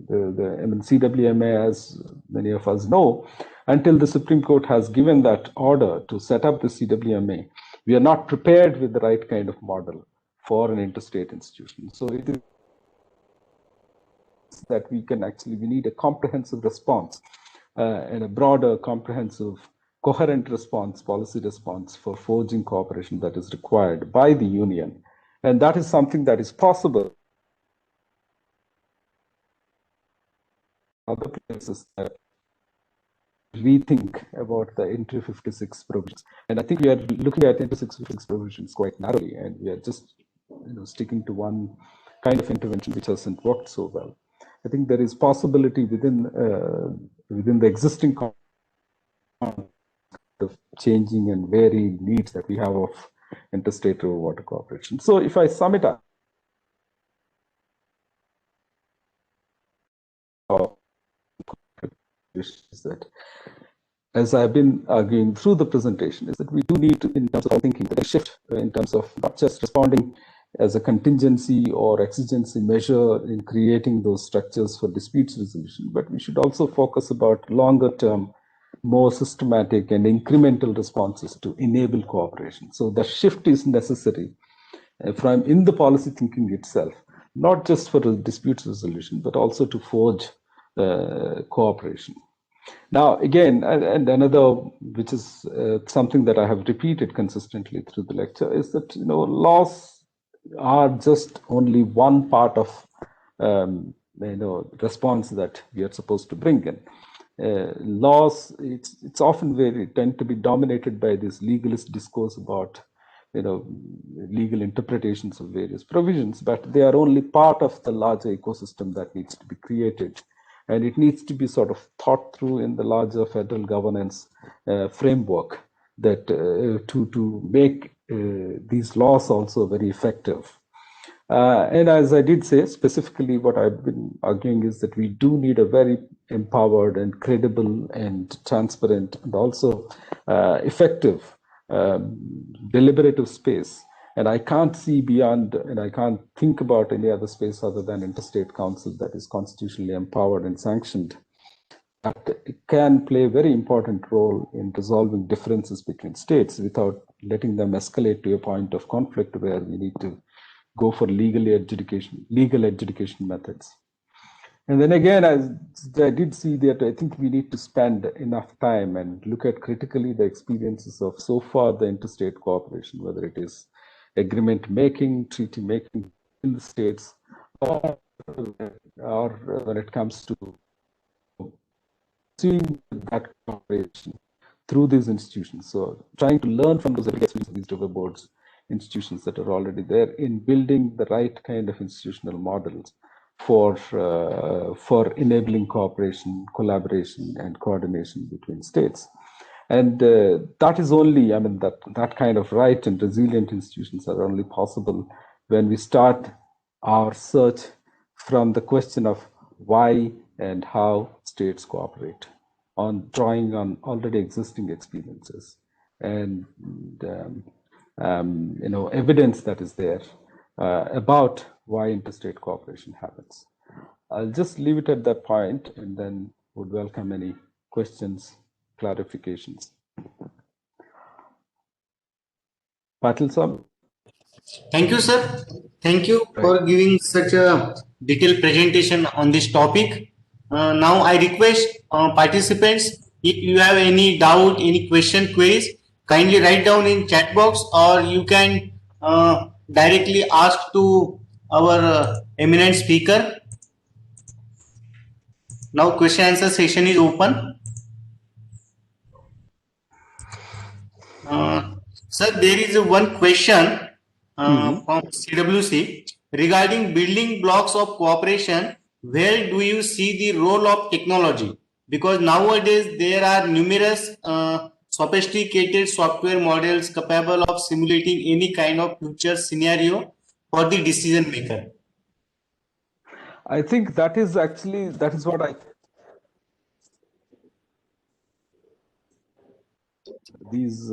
[SPEAKER 1] the CWMA, as many of us know, until the Supreme Court has given that order to set up the CWMA, we are not prepared with the right kind of model for an interstate institution. So it is that we need a comprehensive response and a broader, comprehensive, coherent response, policy response for forging cooperation that is required by the union. And that is something that is possible. Other places that rethink about the Inter 56 provisions. And I think we are looking at Inter 56 provisions quite narrowly, and we are just, you know, sticking to one kind of intervention which hasn't worked so well. I think there is possibility within the existing the changing and varied needs that we have of interstate river water cooperation. So if I sum it up, is that, as I've been arguing through the presentation, is that we do need to, in terms of thinking, a shift in terms of not just responding as a contingency or exigency measure in creating those structures for disputes resolution, but we should also focus about longer term, more systematic and incremental responses to enable cooperation. So the shift is necessary from in the policy thinking itself, not just for dispute resolution, but also to forge cooperation. Now, again, and another, which is something that I have repeated consistently through the lecture, is that laws are just only one part of response that we are supposed to bring in. Laws, it's often tend to be dominated by this legalist discourse about legal interpretations of various provisions, but they are only part of the larger ecosystem that needs to be created. And it needs to be sort of thought through in the larger federal governance framework that to make these laws also very effective. And as I did say, specifically what I've been arguing is that we do need a very empowered and credible and transparent and also effective deliberative space. And I can't see beyond, and I can't think about any other space other than interstate council that is constitutionally empowered and sanctioned, that it can play a very important role in resolving differences between states without letting them escalate to a point of conflict where we need to go for legal adjudication methods. And then again, as I did see that, I think we need to spend enough time and look at critically the experiences of so far the interstate cooperation, whether it is agreement making, treaty making in the states, or when it comes to seeing that cooperation through these institutions. So trying to learn from those experiences of these river boards institutions that are already there in building the right kind of institutional models for enabling cooperation, collaboration, and coordination between states. And that is only, I mean, that kind of right and resilient institutions are only possible when we start our search from the question of why and how states cooperate, on drawing on already existing experiences and evidence that is there about why interstate cooperation happens. I'll just leave it at that point and then would welcome any questions, clarifications. Patil sir.
[SPEAKER 2] Thank you, sir. Thank you for giving such a detailed presentation on this topic. Now I request participants, if you have any doubt, any question, queries, kindly write down in chat box, or you can directly ask to our eminent speaker. Now question answer session is open. Sir, there is one question from CWC regarding building blocks of cooperation. Where do you see the role of technology? Because nowadays there are numerous sophisticated software models capable of simulating any kind of future scenario for the decision maker.
[SPEAKER 1] I think that is what I these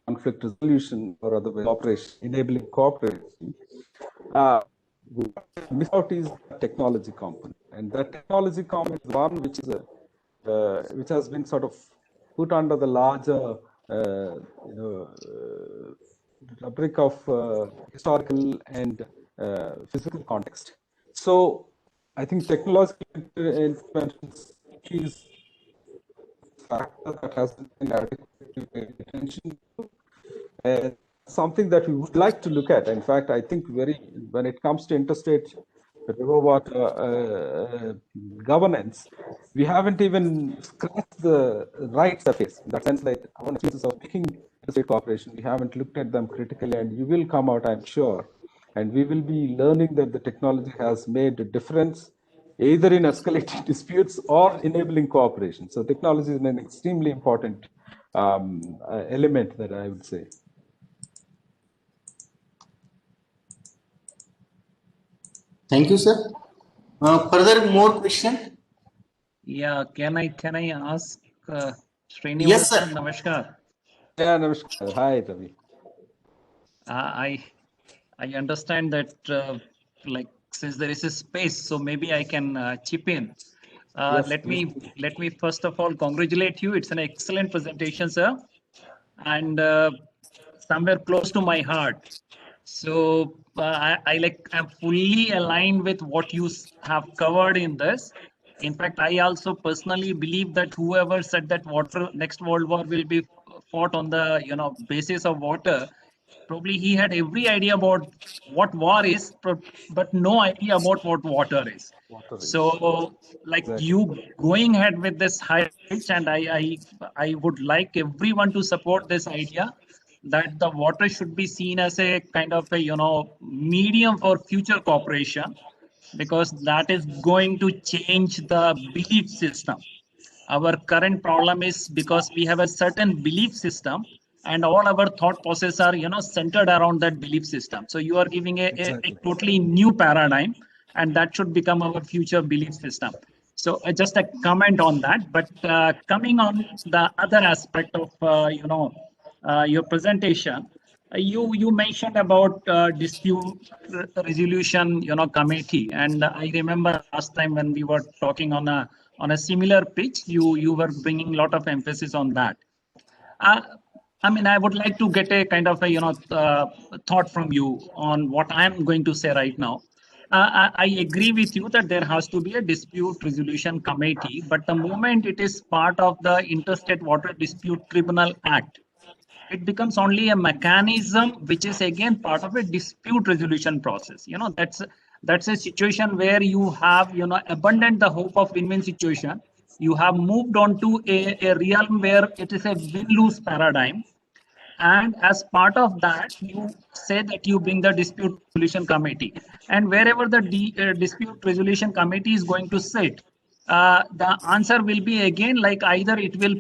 [SPEAKER 1] conflict resolution or otherwise cooperation, enabling cooperation. Miss out is the technology component, and that technology component is one which is which has been sort of put under the larger rubric of historical and physical context. So I think technological intervention is a factor that has been adequately paid attention to, and something that we would like to look at. In fact, I think when it comes to interstate river water governance, we haven't even scratched the right surface. In that sense, like our chances of making state cooperation, we haven't looked at them critically, and you will come out, I'm sure. And we will be learning that the technology has made a difference either in escalating disputes or enabling cooperation. So technology is an extremely important element that I would say.
[SPEAKER 2] Thank you, sir. Further, more question?
[SPEAKER 3] Yeah, can I ask Srinivas?
[SPEAKER 2] Yes, sir.
[SPEAKER 3] Namaskar.
[SPEAKER 1] Yeah, namaskar. Hi, Ravi.
[SPEAKER 3] I understand that like since there is a space, so maybe I can chip in.
[SPEAKER 1] Yes,
[SPEAKER 3] let
[SPEAKER 1] please.
[SPEAKER 3] me first of all congratulate you. It's an excellent presentation, sir, and somewhere close to my heart. So I'm fully aligned with what you have covered in this. In fact, I also personally believe that whoever said that next world war will be fought on the basis of water, probably he had every idea about what war is, but no idea about what water is. So, like
[SPEAKER 1] Exactly.
[SPEAKER 3] you going ahead with this heights, and I would like everyone to support this idea that the water should be seen as a kind of a medium for future cooperation, because that is going to change the belief system. Our current problem is because we have a certain belief system, and all our thought process are centered around that belief system. So you are giving a totally new paradigm, and that should become our future belief system. So just a comment on that. But coming on the other aspect of your presentation, you mentioned about dispute resolution committee, and I remember last time when we were talking on a similar pitch, you were bringing a lot of emphasis on that. I mean, I would like to get a kind of a thought from you on what I'm going to say right now. I agree with you that there has to be a dispute resolution committee, but the moment it is part of the Interstate Water Dispute Tribunal Act, it becomes only a mechanism which is again part of a dispute resolution process. That's a situation where you have abandoned the hope of win-win situation. You have moved on to a realm where it is a win-lose paradigm, and as part of that you say that you bring the dispute resolution committee, and wherever the dispute resolution committee is going to sit, the answer will be again like either it will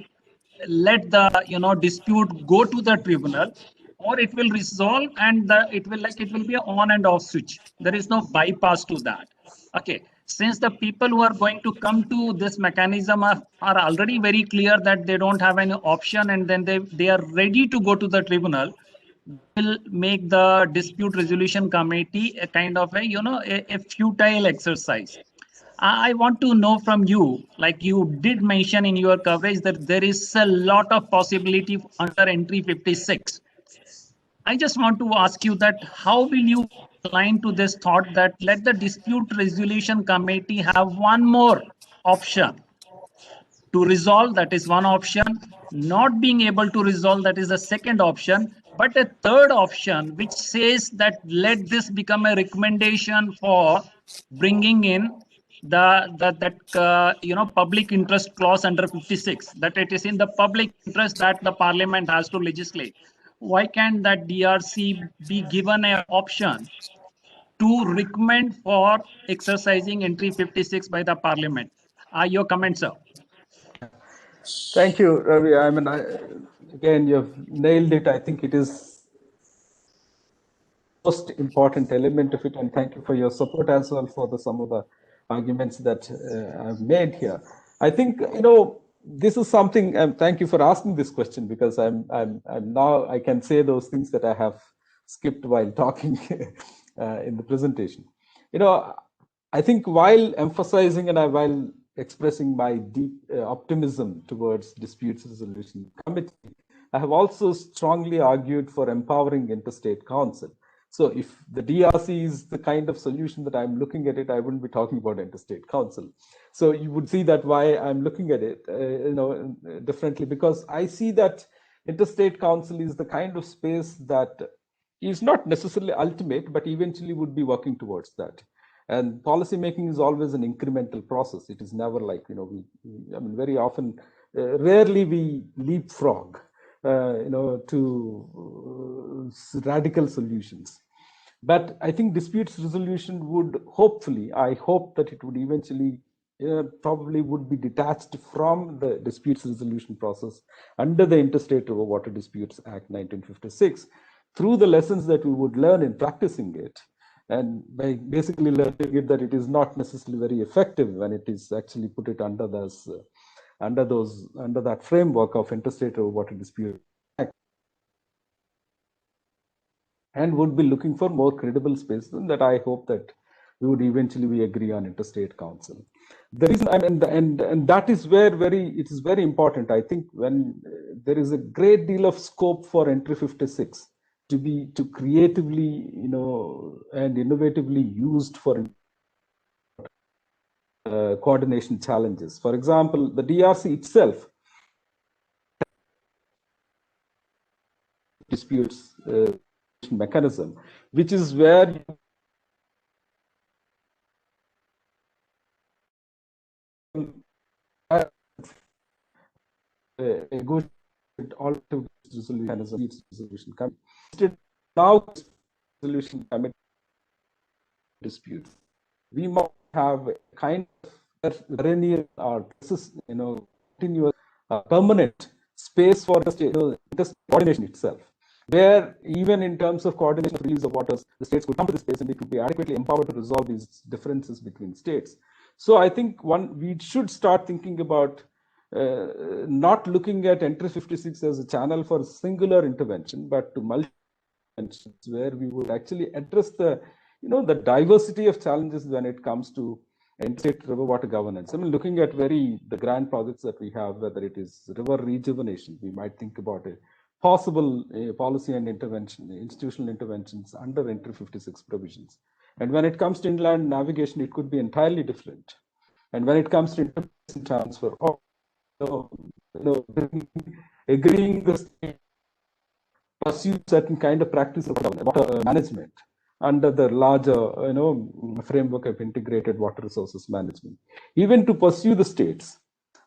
[SPEAKER 3] let the dispute go to the tribunal, or it will resolve, and it will be an on and off switch. There is no bypass to that. Okay, since the people who are going to come to this mechanism are already very clear that they don't have any option, and then they are ready to go to the tribunal, will make the dispute resolution committee a kind of a futile exercise. I want to know from you, like you did mention in your coverage, that there is a lot of possibility under entry 56. I just want to ask you that how will you align to this thought that let the dispute resolution committee have one more option to resolve, that is one option. Not being able to resolve, that is the second option. But a third option which says that let this become a recommendation for bringing in public interest clause under 56, that it is in the public interest that the parliament has to legislate. Why can't that DRC be given an option to recommend for exercising entry 56 by the parliament? Your comments, sir?
[SPEAKER 1] Thank you, Ravi. I mean, again, you've nailed it. I think it is most important element of it, and thank you for your support as well for some of the arguments that I've made here. I think this is something. Thank you for asking this question, because I'm now I can say those things that I have skipped while talking in the presentation. I think while emphasizing and while expressing my deep optimism towards disputes resolution committee, I have also strongly argued for empowering interstate council. So if the DRC is the kind of solution that I'm looking at it, I wouldn't be talking about interstate council. So you would see that why I'm looking at it differently, because I see that interstate council is the kind of space that is not necessarily ultimate, but eventually would be working towards that. And policy making is always an incremental process. It is never like, I mean, very often, rarely we leapfrog. to radical solutions. But I think disputes resolution would hopefully, I hope that it would eventually probably would be detached from the disputes resolution process under the Interstate River Water Disputes Act 1956 through the lessons that we would learn in practicing it. And by basically learning it that it is not necessarily very effective when it is actually put it under this, under that framework of Interstate River Water Dispute Act, and would be looking for more credible space than that. I hope that we would eventually agree on interstate council. The reason, and that is where it is very important. I think when there is a great deal of scope for entry 56 to creatively, and innovatively used for coordination challenges. For example, the DRC itself disputes mechanism, which is where negotiate alternative resolution committee. Now, resolution committee disputes. We must have a kind of perennial or continuous permanent space for coordination itself, where even in terms of coordination of release of waters, the states could come to the space and it would be adequately empowered to resolve these differences between states. So I think we should start thinking about not looking at entry 56 as a channel for singular intervention, but to multi interventions where we would actually address the diversity of challenges when it comes to interstate river water governance. I mean, looking at the grand projects that we have, whether it is river rejuvenation, we might think about a possible policy and intervention, institutional interventions under entry 56 provisions. And when it comes to inland navigation, it could be entirely different. And when it comes to intervention transfer, agreeing the state pursue certain kind of practice of water management under the larger framework of integrated water resources management. Even to pursue the states,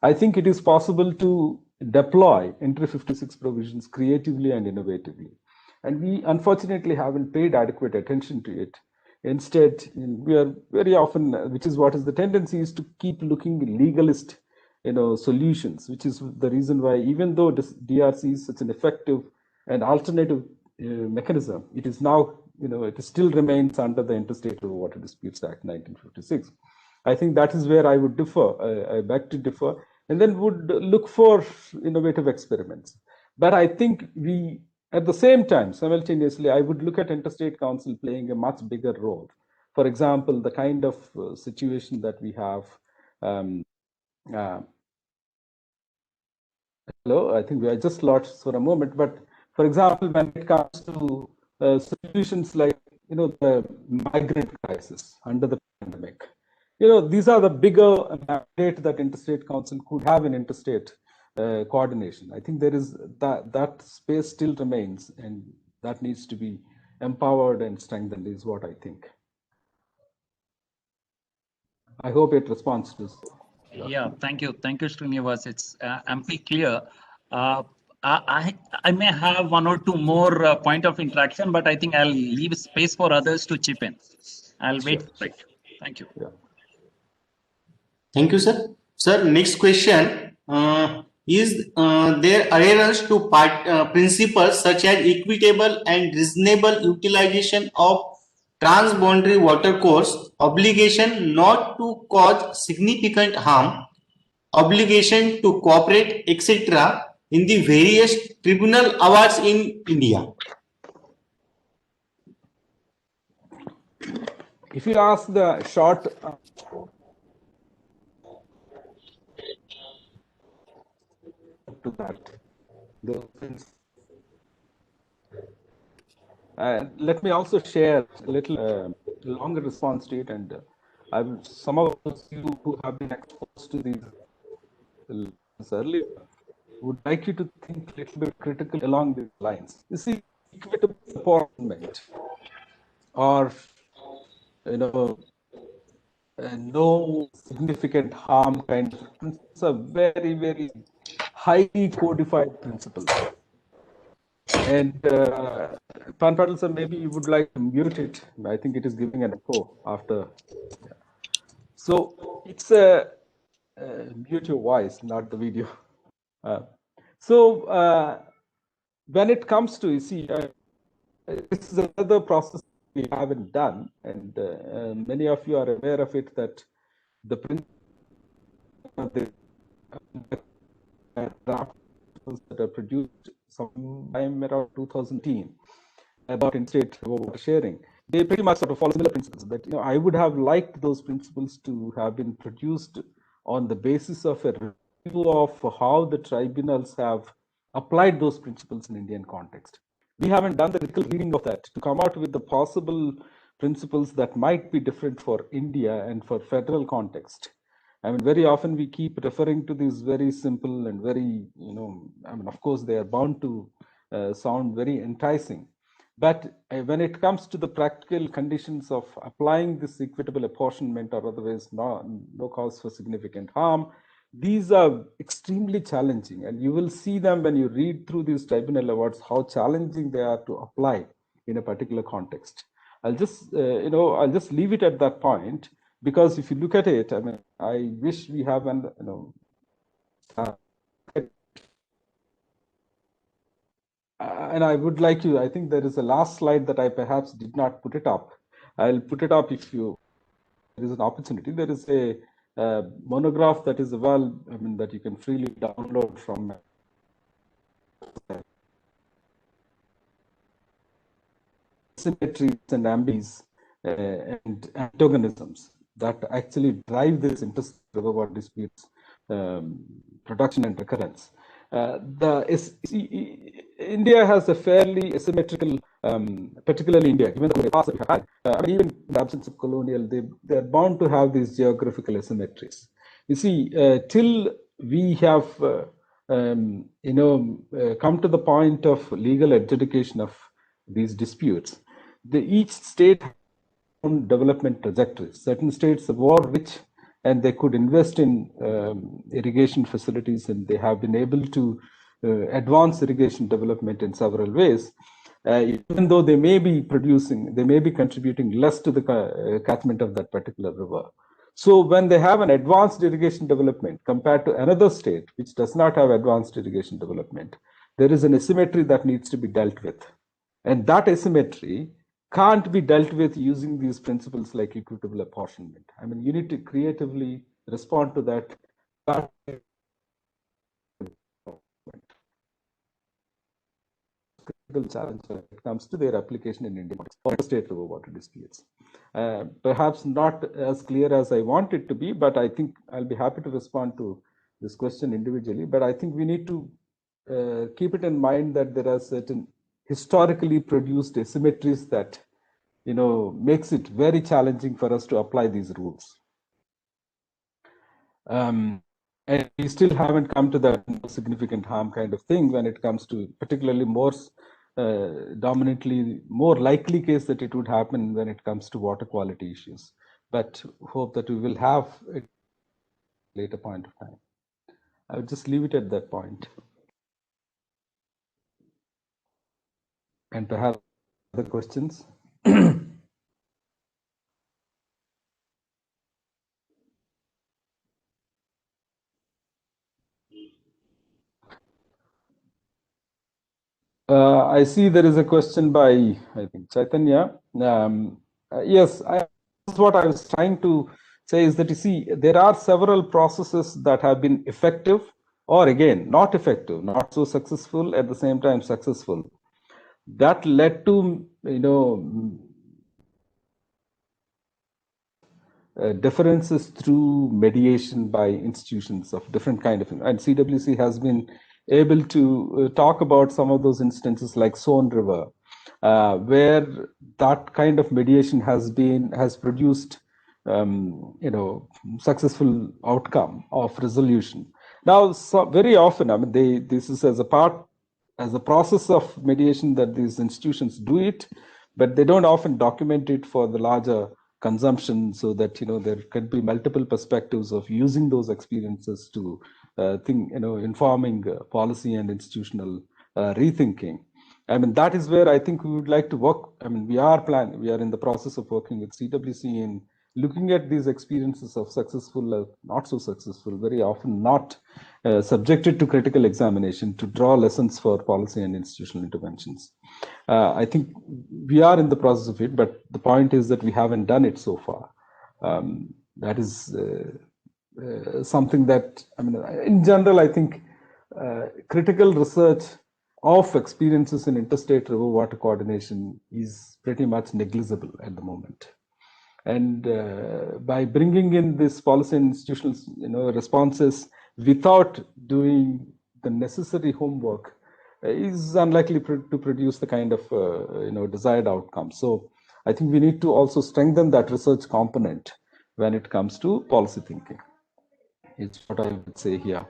[SPEAKER 1] I think it is possible to deploy entry 56 provisions creatively and innovatively. And we unfortunately haven't paid adequate attention to it. Instead, we are very often, which is what is the tendency, is to keep looking legalist solutions, which is the reason why, even though DRC is such an effective and alternative mechanism, it is now, it still remains under the Interstate River Water Disputes Act 1956. I think that is where I would differ. I beg to differ, and then would look for innovative experiments. But I think at the same time, simultaneously, I would look at Interstate Council playing a much bigger role. For example, the kind of situation that we have. Hello, I think we are just lost for a moment. But for example, when it comes to solutions like the migrant crisis under the pandemic, these are the bigger mandate that Interstate Council could have in interstate coordination. I think there is that space still remains, and that needs to be empowered and strengthened, is what I think. I hope it responds to this.
[SPEAKER 3] Yeah, thank you, Srinivas. It's amply clear. I may have one or two more point of interaction, but I think I'll leave space for others to chip in. I'll wait for it. Thank you.
[SPEAKER 1] Yeah.
[SPEAKER 2] Thank you, sir. Sir, next question. Is there adherence to principles such as equitable and reasonable utilization of transboundary watercourse, obligation not to cause significant harm, obligation to cooperate, etc., in the various tribunal awards in India?
[SPEAKER 1] If you ask the short to that, let me also share a little longer response to it, and some of you who have been exposed to these earlier would like you to think a little bit critical along these lines. You see, equitable apportionment, or no significant harm kind of, it's a very, very highly codified principle. And Pan Patel sir, maybe you would like to mute it. I think it is giving an echo after. So it's a mute your voice, not the video. Uh, so when it comes to, you see, this is another process we haven't done, and many of you are aware of it, that the principle of the drafts that are produced sometime around 2010 about interstate water sharing, they pretty much sort of follow similar principles. But I would have liked those principles to have been produced on the basis of a review of how the tribunals have applied those principles in Indian context. We haven't done the critical reading of that to come out with the possible principles that might be different for India and for federal context. I mean, very often we keep referring to these very simple and very, I mean, of course, they are bound to sound very enticing. But when it comes to the practical conditions of applying this equitable apportionment, or otherwise no cause for significant harm, these are extremely challenging. And you will see them when you read through these tribunal awards, how challenging they are to apply in a particular context. I'll just, I'll just leave it at that point, because if you look at it, I mean, I wish we have an, and I would like you, I think there is a last slide that I perhaps did not put it up. I'll put it up if there is an opportunity. There is a monograph that is available, I mean, that you can freely download from asymmetries and ambiguities and antagonisms that actually drive this interstate river water disputes production and recurrence. India has a fairly asymmetrical, particularly India, given the past that we have had, even in the absence of colonial, they are bound to have these geographical asymmetries. You see, till we have, come to the point of legal adjudication of these disputes, each state has own development trajectories. Certain states are war rich, and they could invest in irrigation facilities, and they have been able to advance irrigation development in several ways, even though they may be contributing less to the catchment of that particular river. So when they have an advanced irrigation development compared to another state which does not have advanced irrigation development, there is an asymmetry that needs to be dealt with. And that asymmetry can't be dealt with using these principles like equitable apportionment. I mean, you need to creatively respond to that. Critical challenge when it comes to their application in India for state river water disputes. Perhaps not as clear as I want it to be, but I think I'll be happy to respond to this question individually. But I think we need to keep it in mind that there are certain historically produced asymmetries that makes it very challenging for us to apply these rules. And we still haven't come to that significant harm kind of thing when it comes to particularly more dominantly more likely case that it would happen when it comes to water quality issues. But hope that we will have it at a later point of time. I would just leave it at that point. And perhaps other questions. I see there is a question by, I think, Chaitanya. Yes, that's what I was trying to say, is that you see, there are several processes that have been effective, or again, not effective, not so successful, at the same time successful. That led to, differences through mediation by institutions of different kind of, and CWC has been able to talk about some of those instances like Son River, where that kind of mediation has produced successful outcome of resolution. Now, very often, I mean, this is as a process of mediation that these institutions do it, but they don't often document it for the larger consumption, so that there could be multiple perspectives of using those experiences to informing policy and institutional rethinking. I mean, that is where I think we would like to work. I mean, we are in the process of working with CWC in looking at these experiences of successful, not so successful, very often not subjected to critical examination, to draw lessons for policy and institutional interventions. I think we are in the process of it, but the point is that we haven't done it so far. That is something that, I mean, in general, I think critical research of experiences in interstate river water coordination is pretty much negligible at the moment. And by bringing in this policy and institutional responses without doing the necessary homework is unlikely to produce the kind of desired outcome. So I think we need to also strengthen that research component when it comes to policy thinking. It's what I would say here.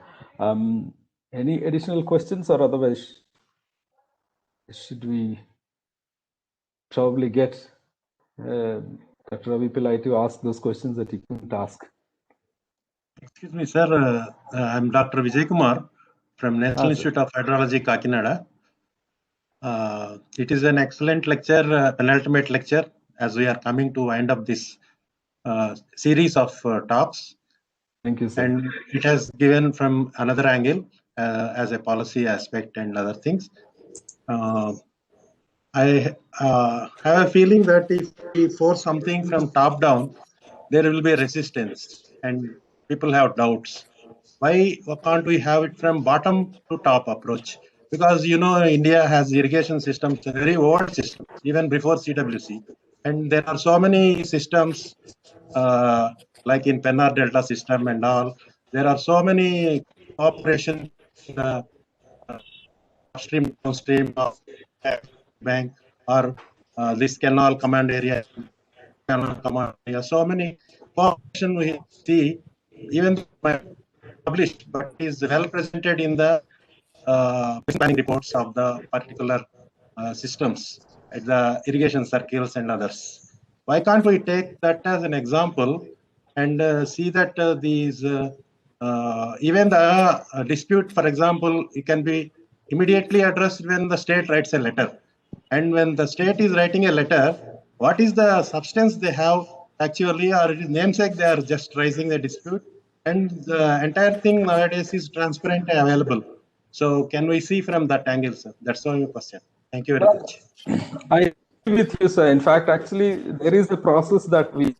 [SPEAKER 1] Any additional questions, or otherwise should we probably get Dr. Ravi Pillai to ask those questions that he couldn't ask?
[SPEAKER 4] Excuse me, sir. I'm Dr. Vijay Kumar from National Institute of Hydrology, Kakinada. It is an excellent lecture, penultimate lecture, as we are coming to wind up this series of talks.
[SPEAKER 1] Thank you, sir.
[SPEAKER 4] And it has given from another angle as a policy aspect and other things. I have a feeling that if we force something from top down, there will be resistance and people have doubts. Why can't we have it from bottom to top approach? Because India has irrigation systems, a very old system, even before CWC. And there are so many systems like in Pennar Delta system and all. There are so many cooperation upstream, downstream of bank or this canal command area, so many cooperation we see, even published, but is well presented in the planning reports of the particular systems at the irrigation circles and others. Why can't we take that as an example and see that these even the dispute, for example, it can be immediately addressed when the state writes a letter. And when the state is writing a letter, what is the substance they have actually, or it is namesake, they are just raising the dispute, and the entire thing nowadays is transparent and available. So can we see from that angle, sir? That's all your question. Thank you very much.
[SPEAKER 1] I agree with you, sir. In fact, actually, there is a process that we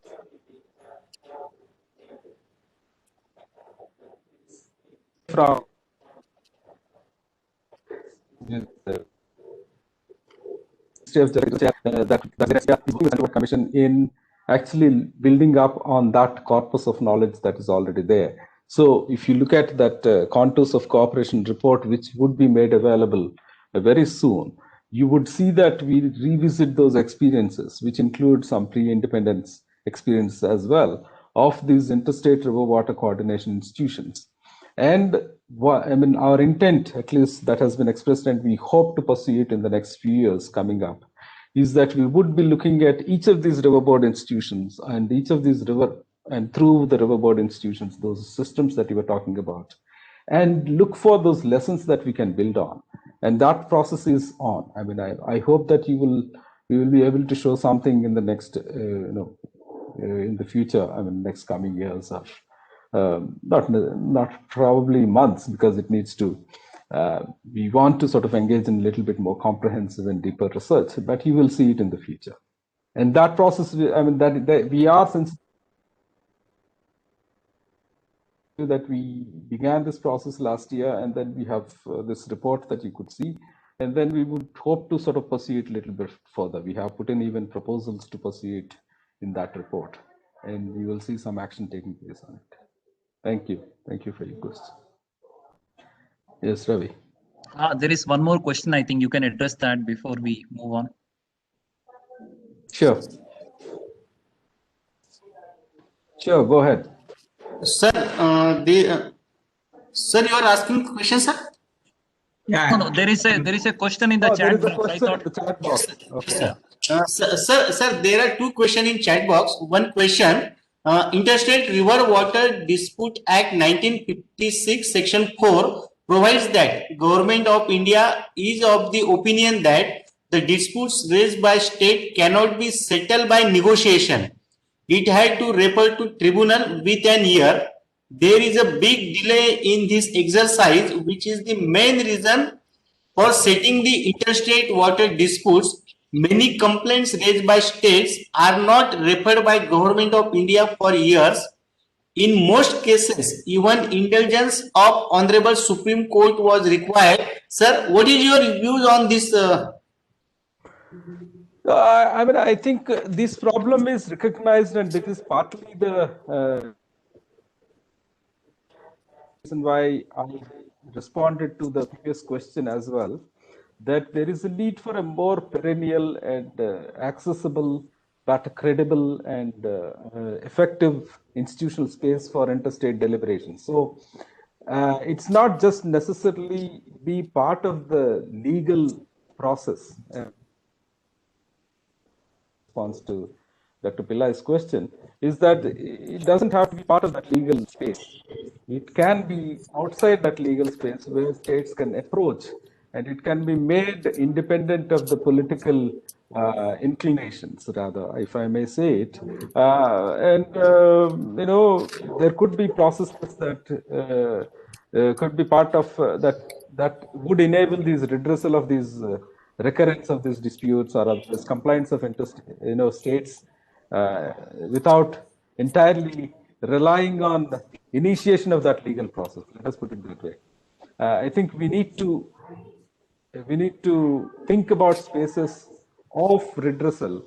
[SPEAKER 1] from that commission in actually building up on that corpus of knowledge that is already there. So if you look at that contours of cooperation report, which would be made available very soon, you would see that we revisit those experiences, which include some pre-independence experience as well of these interstate river water coordination institutions. And I mean, our intent, at least that has been expressed, and we hope to pursue it in the next few years coming up, is that we would be looking at each of these river board institutions and each of these through the river board institutions, those systems that you were talking about, and look for those lessons that we can build on. And that process is on. I mean, I hope that we will be able to show something in the next, in the future. I mean, next coming years of not probably months, because it needs to. We want to sort of engage in a little bit more comprehensive and deeper research, but you will see it in the future. And that process, I mean, that we are sensitive that we began this process last year, and then we have this report that you could see, and then we would hope to sort of pursue it a little bit further. We have put in even proposals to pursue it in that report, and we will see some action taking place on it. Thank you. Thank you for your question. Yes, Ravi.
[SPEAKER 3] There is one more question. I think you can address that before we move on.
[SPEAKER 1] Sure. Sure, go ahead.
[SPEAKER 2] Sir, sir, you are asking question, sir?
[SPEAKER 3] Yeah. No, there is a question in the chat box. I thought.
[SPEAKER 1] The chat box. Okay.
[SPEAKER 2] Sir, there are two questions in chat box. One question: Interstate River Water Dispute Act 1956, Section 4 provides that Government of India is of the opinion that the disputes raised by state cannot be settled by negotiation. It had to refer to tribunal within a year. There is a big delay in this exercise, which is the main reason for setting the interstate water disputes. Many complaints raised by states are not referred by Government of India for years. In most cases, even indulgence of Honorable Supreme Court was required. Sir, what is your views on this?
[SPEAKER 1] I mean, I think this problem is recognized, and this is partly the reason why I responded to the previous question as well, that there is a need for a more perennial and accessible, but credible and effective institutional space for interstate deliberation. So it's not just necessarily be part of the legal process. Response to Dr. Pillai's question is that it doesn't have to be part of that legal space. It can be outside that legal space where states can approach, and it can be made independent of the political inclinations, rather, if I may say it. There could be processes that could be part of that would enable these redressal of these recurrence of these disputes or of this compliance of interest, states without entirely relying on the initiation of that legal process. Let us put it that way. I think we need to think about spaces of redressal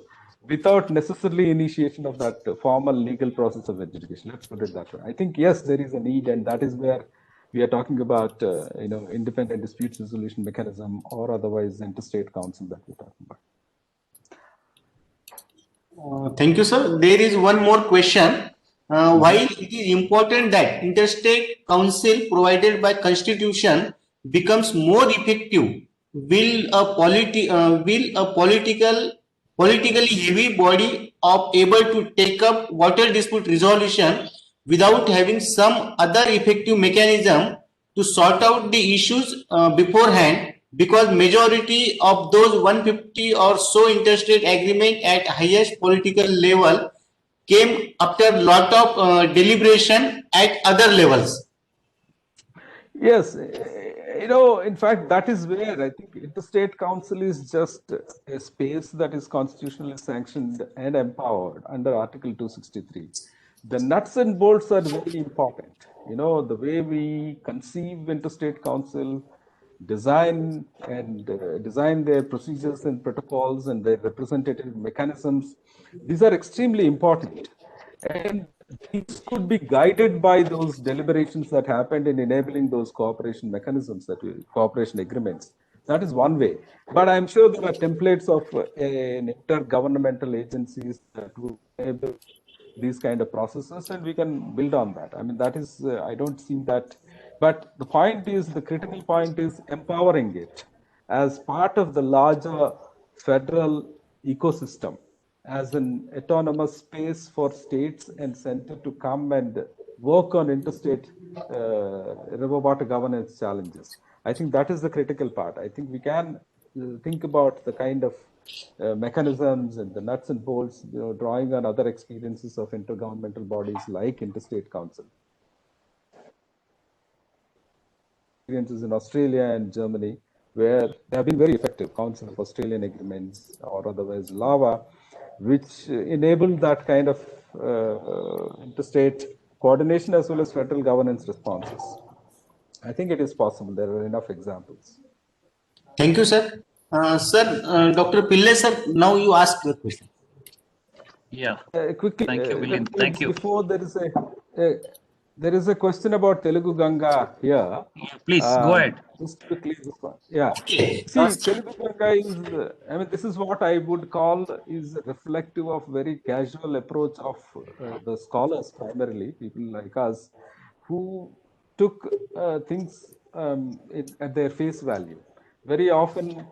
[SPEAKER 1] without necessarily initiation of that formal legal process of adjudication. Let's put it that way. I think yes, there is a need, and that is where we are talking about independent dispute resolution mechanism or otherwise interstate council that we're talking about.
[SPEAKER 2] Thank you, sir. There is one more question. While it is important that interstate council provided by constitution becomes more effective, will a politically heavy body of able to take up water dispute resolution without having some other effective mechanism to sort out the issues beforehand, because majority of those 150 or so interstate agreement at highest political level came after a lot of deliberation at other levels.
[SPEAKER 1] Yes, in fact, that is where I think interstate council is just a space that is constitutionally sanctioned and empowered under Article 263. The nuts and bolts are very important. The way we conceive interstate council, design their procedures and protocols and their representative mechanisms, these are extremely important. And these could be guided by those deliberations that happened in enabling those cooperation mechanisms, cooperation agreements. That is one way. But I'm sure there are templates of intergovernmental agencies that will enable these kind of processes, and we can build on that. I mean, that is, I don't see that. But the critical point is empowering it as part of the larger federal ecosystem, as an autonomous space for states and center to come and work on interstate river water governance challenges. I think that is the critical part. I think we can think about the kind of mechanisms and the nuts and bolts, drawing on other experiences of intergovernmental bodies like interstate council. Experiences in Australia and Germany, where they have been very effective, Council of Australian Agreements or otherwise LAVA, which enabled that kind of interstate coordination as well as federal governance responses. I think it is possible. There are enough examples.
[SPEAKER 2] Thank you, sir. Dr. Pillai, sir, now you ask your question.
[SPEAKER 3] Yeah.
[SPEAKER 1] Quickly.
[SPEAKER 3] Thank you, William. Thank you.
[SPEAKER 1] Before there is a question about Telugu Ganga here.
[SPEAKER 3] Please go ahead.
[SPEAKER 1] Just quickly, this one. Yeah. See, Telugu Ganga is, this is what I would call is reflective of very casual approach of the scholars, primarily people like us, who took things at their face value. Very often,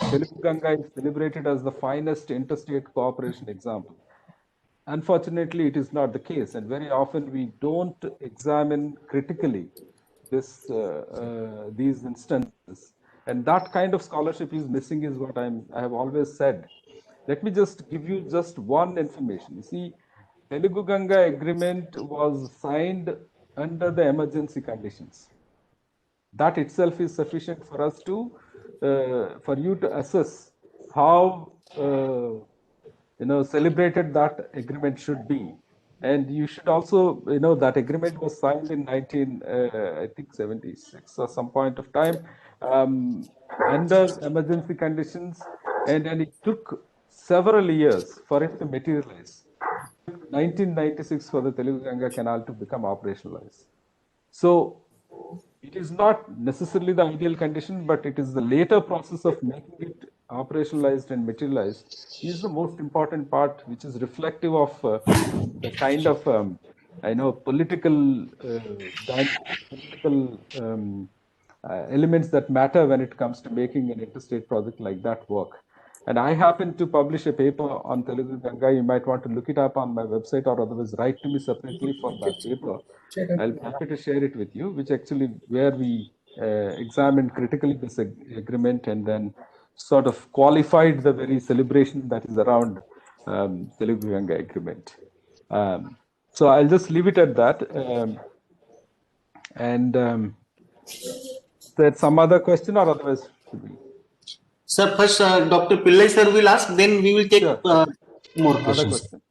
[SPEAKER 1] Telugu Ganga is celebrated as the finest interstate cooperation example. Unfortunately, it is not the case, and very often we don't examine critically these instances. And that kind of scholarship is missing, is what I have always said. Let me just give you just one information. You see, Telugu Ganga agreement was signed under the emergency conditions. That itself is sufficient for us to, for you to assess how, celebrated that agreement should be. And you should also, that agreement was signed in 76 or some point of time, under emergency conditions, and it took several years for it to materialize. 1996 for the Telugu Ganga Canal to become operationalized. So it is not necessarily the ideal condition, but it is the later process of making it operationalized and materialized is the most important part, which is reflective of the kind of political elements that matter when it comes to making an interstate project like that work. And I happen to publish a paper on Telugu Ganga. You might want to look it up on my website, or otherwise write to me separately for that paper. I'll be happy to share it with you, which actually where we examined critically this agreement and then sort of qualified the very celebration that is around Telugu Ganga agreement. So I'll just leave it at that. There's some other question, or otherwise?
[SPEAKER 2] Sir, first Dr. Pillai sir will ask, then we will take more questions.
[SPEAKER 1] Question.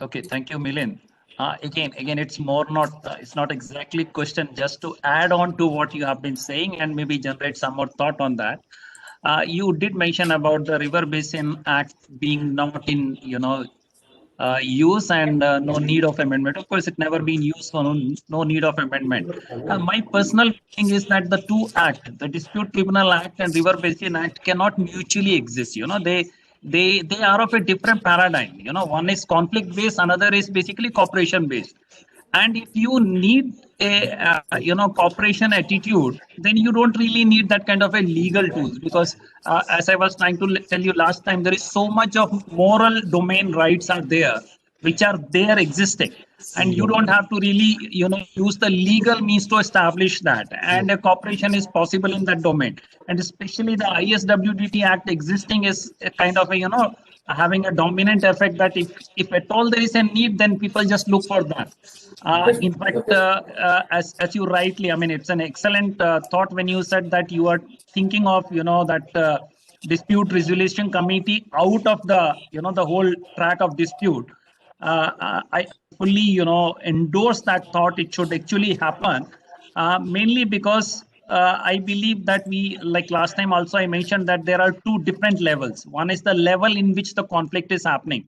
[SPEAKER 3] Okay, thank you, Milind. Again, it's more not, it's not exactly question, just to add on to what you have been saying and maybe generate some more thought on that. You did mention about the River Basin Act being not in, use and no need of amendment. Of course, it never been used, so no need of amendment. My personal thing is that the two acts, the Dispute Tribunal Act and River Basin Act, cannot mutually exist. They are of a different paradigm. One is conflict based, another is basically cooperation based. And if you need a cooperation attitude, then you don't really need that kind of a legal tools, because as I was trying to tell you last time, there is so much of moral domain rights are there, which are there existing, and you don't have to really use the legal means to establish that, and a cooperation is possible in that domain. And especially the ISWDT Act existing is a kind of a having a dominant effect that if at all there is a need, then people just look for that. In fact, as you rightly, I mean, it's an excellent thought when you said that you are thinking of that dispute resolution committee out of the the whole track of dispute. I fully endorse that thought. It should actually happen, mainly because I believe that like last time also I mentioned that there are two different levels. One is the level in which the conflict is happening,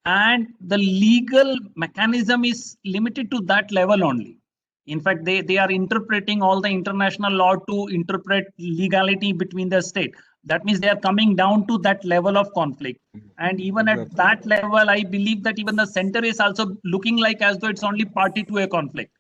[SPEAKER 3] and the legal mechanism is limited to that level only. In fact, they are interpreting all the international law to interpret legality between the state. That means they are coming down to that level of conflict. And even at that level, I believe that even the center is also looking like as though it's only party to a conflict.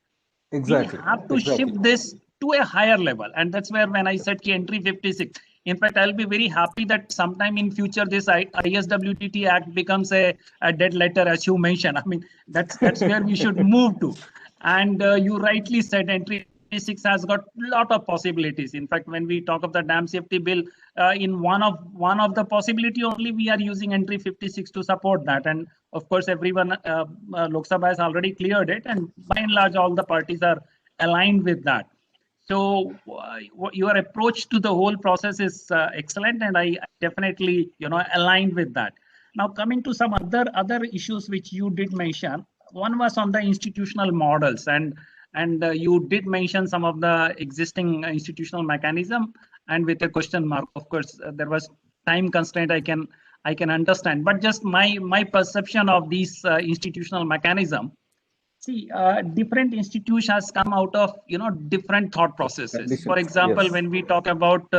[SPEAKER 1] Exactly.
[SPEAKER 3] We have to shift this to a higher level. And that's where when I said entry 56, in fact, I'll be very happy that sometime in future, this ISWDT Act becomes a dead letter, as you mentioned. I mean, that's where we should move to. And you rightly said entry 56 has got a lot of possibilities. In fact, when we talk of the dam safety bill, in one of the possibility only, we are using entry 56 to support that. And of course, everyone, Lok Sabha has already cleared it. And by and large, all the parties are aligned with that. So your approach to the whole process is excellent, and I definitely aligned with that. Now coming to some other issues which you did mention, one was on the institutional models, and you did mention some of the existing institutional mechanism, and with a question mark. Of course, there was time constraint. I can understand, but just my perception of these institutional mechanism. See, different institutions has come out of different thought processes. For example, yes. When we talk about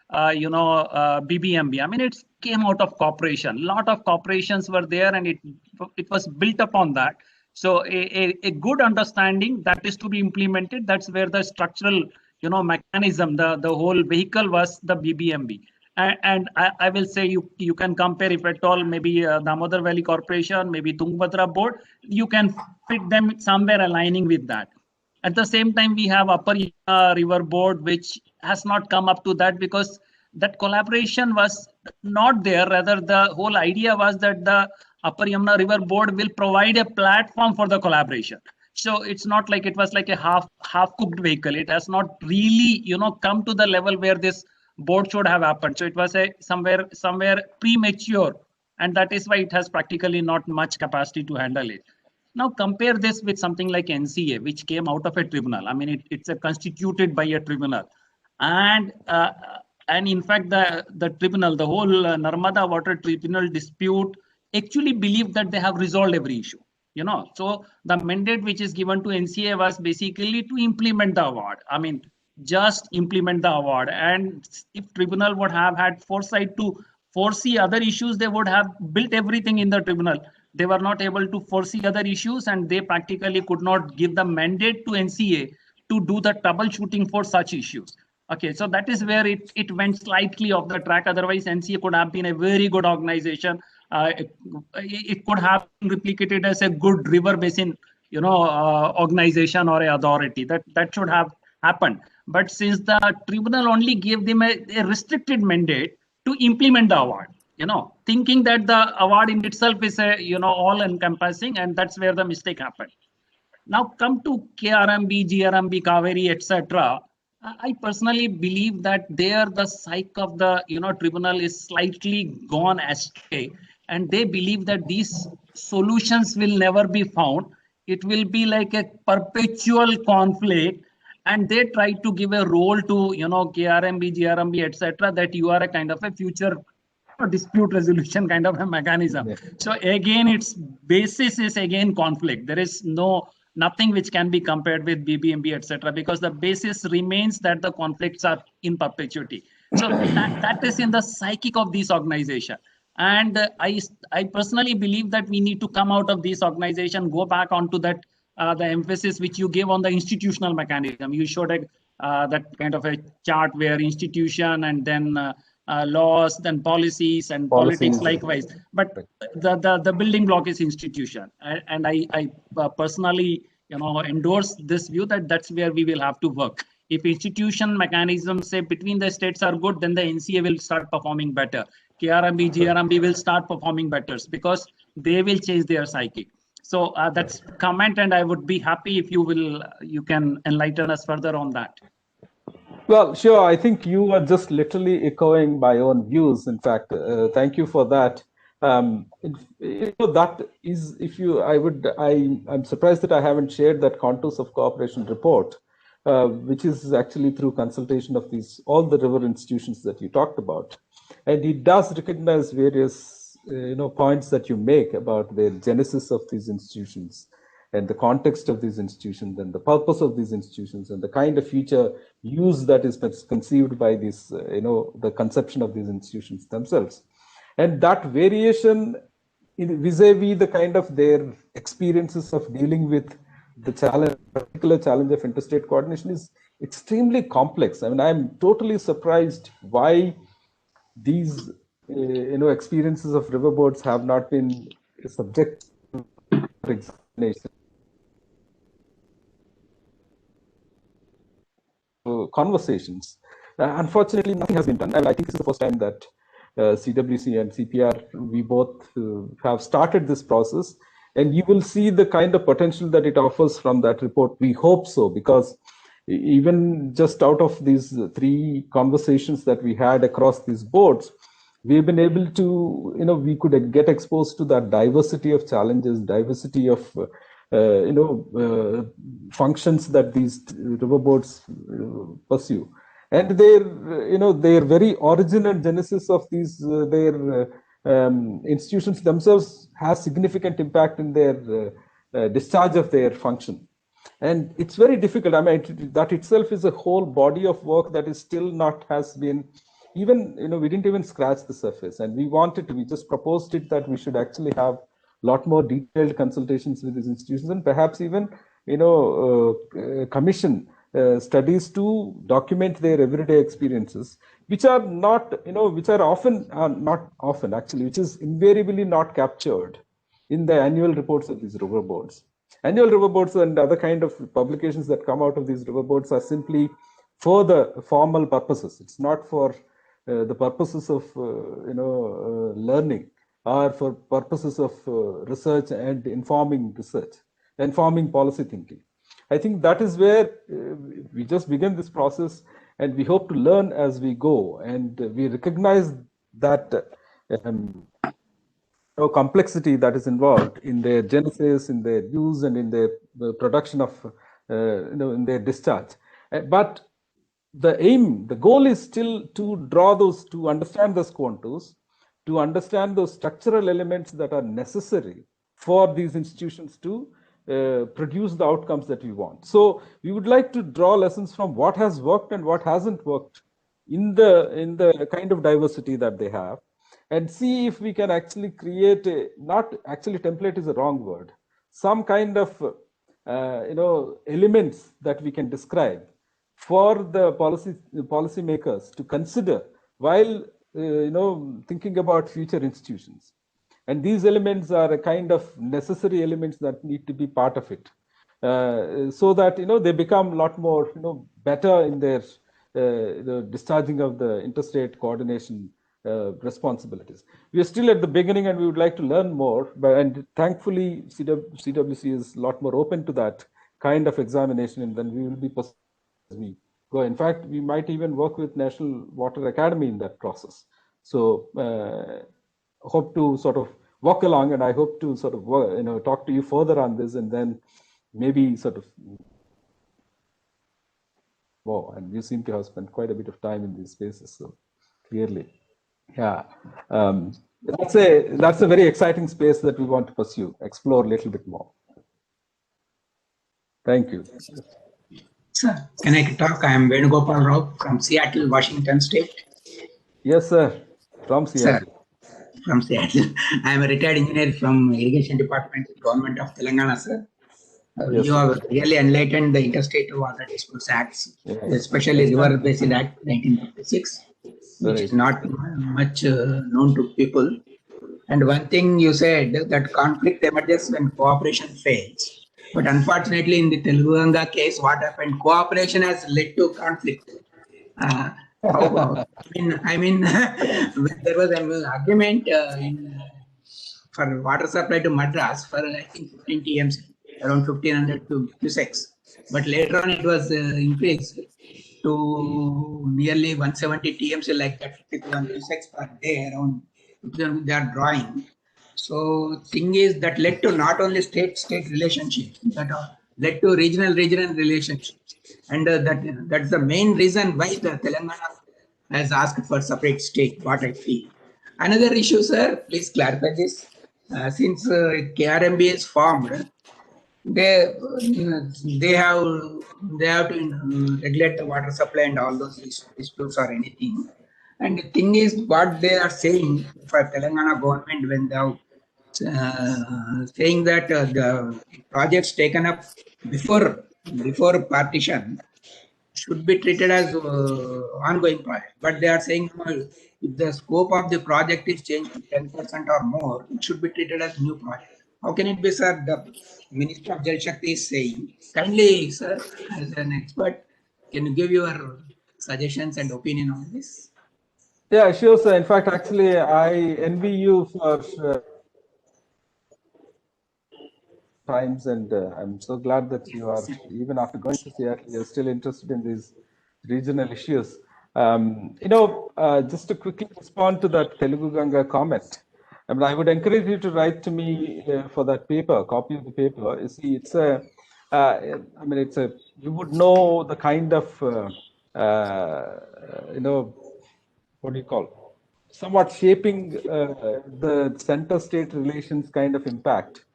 [SPEAKER 3] BBMB, I mean, it came out of cooperation. A lot of corporations were there, and it was built upon that. So a good understanding that is to be implemented. That's where the structural mechanism, the whole vehicle was the BBMB. And I will say you can compare, if at all, maybe Damodar Valley Corporation, maybe Tungabhadra Board, you can fit them somewhere aligning with that. At the same time, we have Upper River Board, which has not come up to that because that collaboration was not there. Rather, the whole idea was that the Upper Yamuna River Board will provide a platform for the collaboration. So it's not like it was like a half cooked vehicle. It has not really, come to the level where this board should have happened. So it was a somewhere premature, and that is why it has practically not much capacity to handle it. Now compare this with something like NCA, which came out of a tribunal. I mean, it's constituted by a tribunal, and in fact the tribunal, the whole Narmada Water Tribunal dispute, actually believed that they have resolved every issue. So the mandate which is given to NCA was basically to implement the award. I mean, just implement the award. And if tribunal would have had foresight to foresee other issues, they would have built everything in the tribunal. They were not able to foresee other issues, and they practically could not give the mandate to NCA to do the troubleshooting for such issues. Okay, so that is where it went slightly off the track. Otherwise, NCA could have been a very good organization. It could have been replicated as a good river basin, organization or a authority. That should have happened. But since the tribunal only gave them a restricted mandate to implement the award, thinking that the award in itself is a all encompassing, and that's where the mistake happened. Now come to KRMB, GRMB, Kaveri, etc. I personally believe that there the psyche of the tribunal is slightly gone astray, and they believe that these solutions will never be found. It will be like a perpetual conflict, and they try to give a role to KRMB, GRMB, etc. that you are a kind of a future dispute resolution kind of a mechanism. So again, its basis is again conflict. There is nothing which can be compared with BBMB, etc., because the basis remains that the conflicts are in perpetuity. So that is in the psychic of this organization. And I personally believe that we need to come out of this organization, go back onto that, the emphasis which you gave on the institutional mechanism. You showed that kind of a chart where institution and then laws, then policies and politics likewise. But the building block is institution. And I personally endorse this view that that's where we will have to work. If institution mechanisms, say, between the states are good, then the NCA will start performing better. KRMB, GRMB will start performing better because they will change their psyche. So that's comment, and I would be happy if you can enlighten us further on that.
[SPEAKER 1] Well, sure. I think you are just literally echoing my own views. In fact, thank you for that. That is, I'm surprised that I haven't shared that Contours of Cooperation report, which is actually through consultation of all the river institutions that you talked about. And it does recognize various, points that you make about the genesis of these institutions and the context of these institutions and the purpose of these institutions and the kind of future use that is conceived by this, the conception of these institutions themselves. And that variation vis-a-vis the kind of their experiences of dealing with the particular challenge of interstate coordination is extremely complex. I mean, I'm totally surprised why these, experiences of river boards have not been subject to examination. Conversations. Unfortunately, nothing has been done. And I think this is the first time that CWC and CPR, we both have started this process. And you will see the kind of potential that it offers from that report. We hope so, because even just out of these 3 conversations that we had across these boards, we've been able to, we could get exposed to that diversity of challenges, diversity of functions that these river boards pursue, and their very origin and genesis of these their institutions themselves has significant impact in their discharge of their function. And it's very difficult. I mean, that itself is a whole body of work that is still has been even, we didn't even scratch the surface. And we just proposed it that we should actually have a lot more detailed consultations with these institutions, and perhaps even, commission studies to document their everyday experiences, which are not, which are not often actually, which is invariably not captured in the annual reports of these river boards. Annual river boards and other kind of publications that come out of these river boards are simply for the formal purposes. It's not for the purposes of learning, or for purposes of research and informing policy thinking. I think that is where we just begin this process, and we hope to learn as we go, and we recognize that complexity that is involved in their genesis, in their use, and in their production of in their discharge. But the goal is still to understand those contours, to understand those structural elements that are necessary for these institutions to produce the outcomes that we want. So we would like to draw lessons from what has worked and what hasn't worked in the kind of diversity that they have, and see if we can actually create template is a wrong word, some kind of elements that we can describe for the policymakers to consider while thinking about future institutions. And these elements are a kind of necessary elements that need to be part of it, so that they become a lot more better in their the discharging of the interstate coordination responsibilities. We are still at the beginning, and we would like to learn more. And thankfully, CWC is a lot more open to that kind of examination, and then we will be as we go. In fact, we might even work with National Water Academy in that process. So hope to sort of walk along, and I hope to sort of talk to you further on this, and then maybe sort of more. And you seem to have spent quite a bit of time in these spaces, so clearly, yeah. That's a very exciting space that we want to pursue, explore a little bit more. Thank you.
[SPEAKER 5] Sir, can I talk? I am Venugopal Rao from Seattle, Washington State.
[SPEAKER 1] Yes, sir. From Seattle.
[SPEAKER 5] Sir, from Seattle. I am a retired engineer from Irrigation Department, Government of Telangana, sir.
[SPEAKER 1] Yes,
[SPEAKER 5] you have really enlightened the Interstate Water Disputes Acts, especially River Basin Act 1956, which is not much known to people. And one thing you said, that conflict emerges when cooperation fails. But unfortunately, in the Telangana case, what happened? Cooperation has led to conflict. How about? I mean, there was an agreement for water supply to Madras for I think 15 TMC, around 1500 cusecs. But later on, it was increased to nearly 170 TMC, like that, 51 cusecs per day. Around they are drawing. So thing is that led to not only state-state relationships, but led to regional relationships, and that's the main reason why the Telangana has asked for separate state. What I feel. Another issue, sir, please clarify this. Since KRMB is formed, they have to regulate the water supply and all those disputes or anything. And the thing is, what they are saying for Telangana government when they are saying that the projects taken up before partition should be treated as ongoing project. But they are saying if the scope of the project is changed to 10% or more, it should be treated as new project. How can it be, sir? The Minister of Jal Shakti is saying. Kindly, sir, as an expert, can you give your suggestions and opinion on this?
[SPEAKER 1] Yeah, sure, sir. In fact, actually, I envy you for times, and I'm so glad that you are, even after going to Seattle, you're still interested in these regional issues. Just to quickly respond to that Telugu Ganga comment, I would encourage you to write to me for that paper, copy of the paper. You see, it's you would know the kind of, what do you call, somewhat shaping the center-state relations kind of impact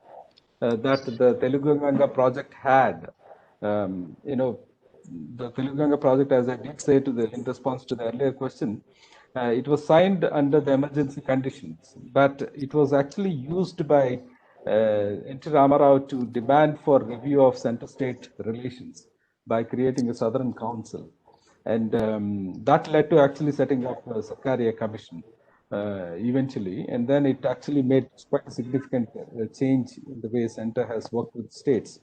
[SPEAKER 1] that the Telugu Ganga project had. The Telugu Ganga project, as I did say in response to the earlier question, it was signed under the emergency conditions, but it was actually used by N.T. Ramarao to demand for review of center-state relations by creating a Southern Council. And that led to actually setting up a Sakarya Commission. eventually, and then it actually made quite a significant change in the way center has worked with states.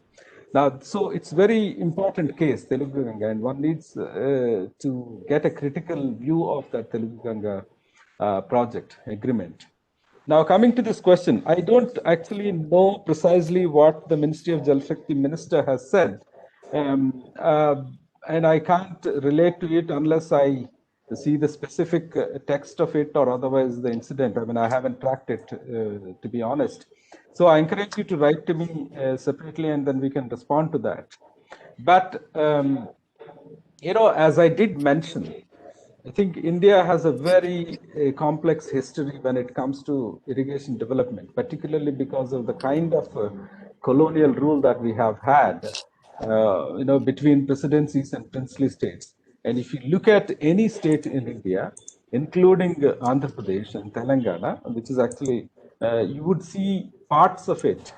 [SPEAKER 1] Now, so it's very important case, Telugu Ganga, and one needs to get a critical view of that Telugu Ganga project agreement. Now, coming to this question, I don't actually know precisely what the Ministry of Jal Shakti minister has said, and I can't relate to it unless I see the specific text of it or otherwise the incident. I mean, I haven't tracked it, to be honest. So I encourage you to write to me separately, and then we can respond to that. But, you know, as I did mention, I think India has a very complex history when it comes to irrigation development, particularly because of the kind of colonial rule that we have had, you know, between presidencies and princely states. And if you look at any state in India, including Andhra Pradesh and Telangana, which is actually, you would see parts of it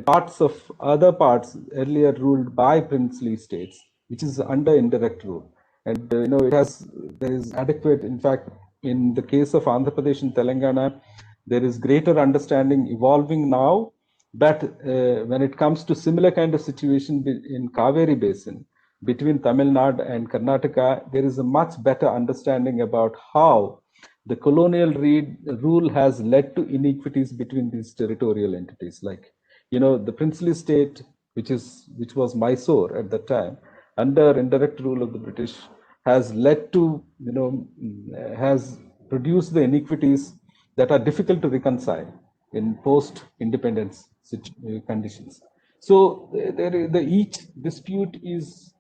[SPEAKER 1] parts of other parts earlier ruled by princely states, which is under indirect rule. And you know, there is adequate, in fact, in the case of Andhra Pradesh and Telangana, there is greater understanding evolving now. But when it comes to similar kind of situation in Kaveri Basin, between Tamil Nadu and Karnataka, there is a much better understanding about how the colonial rule has led to inequities between these territorial entities. Like, you know, the princely state, which was Mysore at that time, under indirect rule of the British, has led to, you know, has produced the inequities that are difficult to reconcile in post-independence conditions. So each dispute is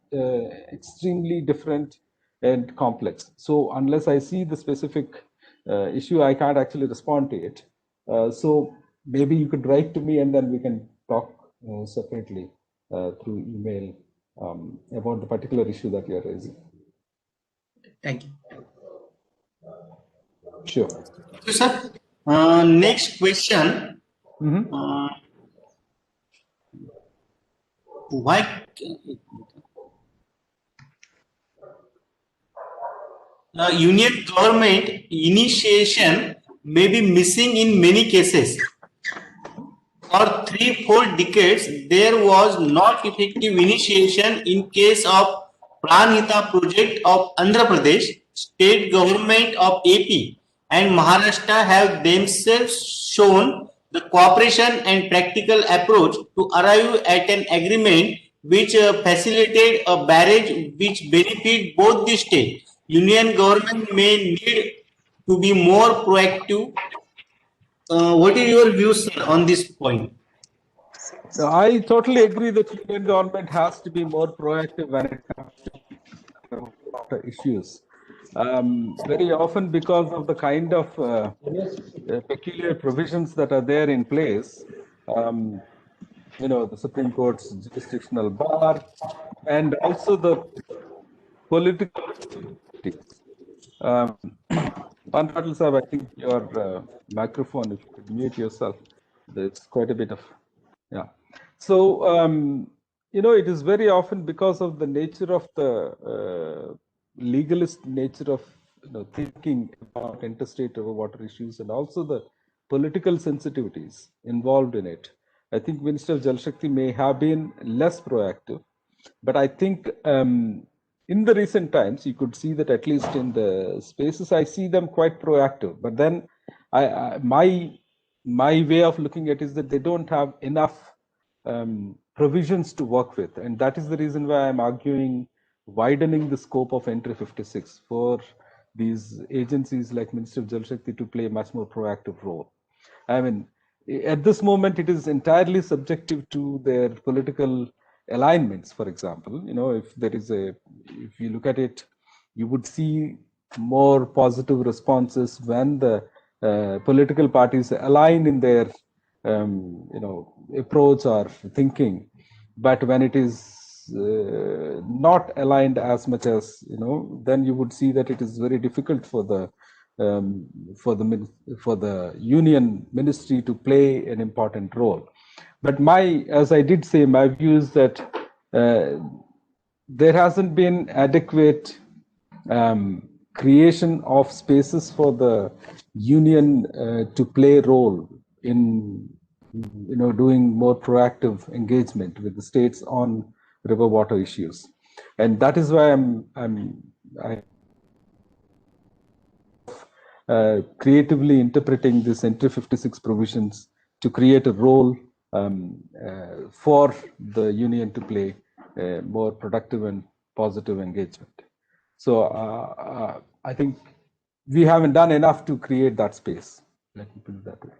[SPEAKER 1] extremely different and complex. So unless I see the specific issue, I can't actually respond to it. So maybe you could write to me, and then we can talk separately through email about the particular issue that you're raising.
[SPEAKER 5] Thank you.
[SPEAKER 2] Thank
[SPEAKER 1] Sure.
[SPEAKER 2] you, sir. Next question. Why union government initiation may be missing in many cases? For 3-4 decades, there was not effective initiation in case of Pranhita project of Andhra Pradesh, state government of AP and Maharashtra have themselves shown the cooperation and practical approach to arrive at an agreement which facilitated a barrage which benefit both the states. Union government may need to be more proactive. What are your views, sir, on this point?
[SPEAKER 1] I totally agree that Indian government has to be more proactive when it comes to water issues. Very often, because of the kind of peculiar provisions that are there in place, you know, the Supreme Court's jurisdictional bar, and also the political. Patel Sahab, I think your microphone, if you could mute yourself, there's quite a bit of, yeah. So, you know, it is very often because of the nature of the legalist nature of, you know, thinking about interstate water issues, and also the political sensitivities involved in it. I think Minister of Jal Shakti may have been less proactive, but I think in the recent times, you could see that at least in the spaces, I see them quite proactive. But then my way of looking at it is that they don't have enough provisions to work with. And that is the reason why I'm arguing widening the scope of Entry 56 for these agencies like Ministry of Jal Shakti to play a much more proactive role. I mean, at this moment, it is entirely subjective to their political alignments. For example, you know, if you look at it, you would see more positive responses when the political parties align in their you know, approach or thinking. But when it is not aligned as much as, you know, then you would see that it is very difficult for the union ministry to play an important role. But as I did say, my view is that there hasn't been adequate creation of spaces for the union to play a role in doing more proactive engagement with the states on river water issues, and that is why I creatively interpreting this entry 56 provisions to create a role for the union to play a more productive and positive engagement. So I think we haven't done enough to create that space. Let me put it that way.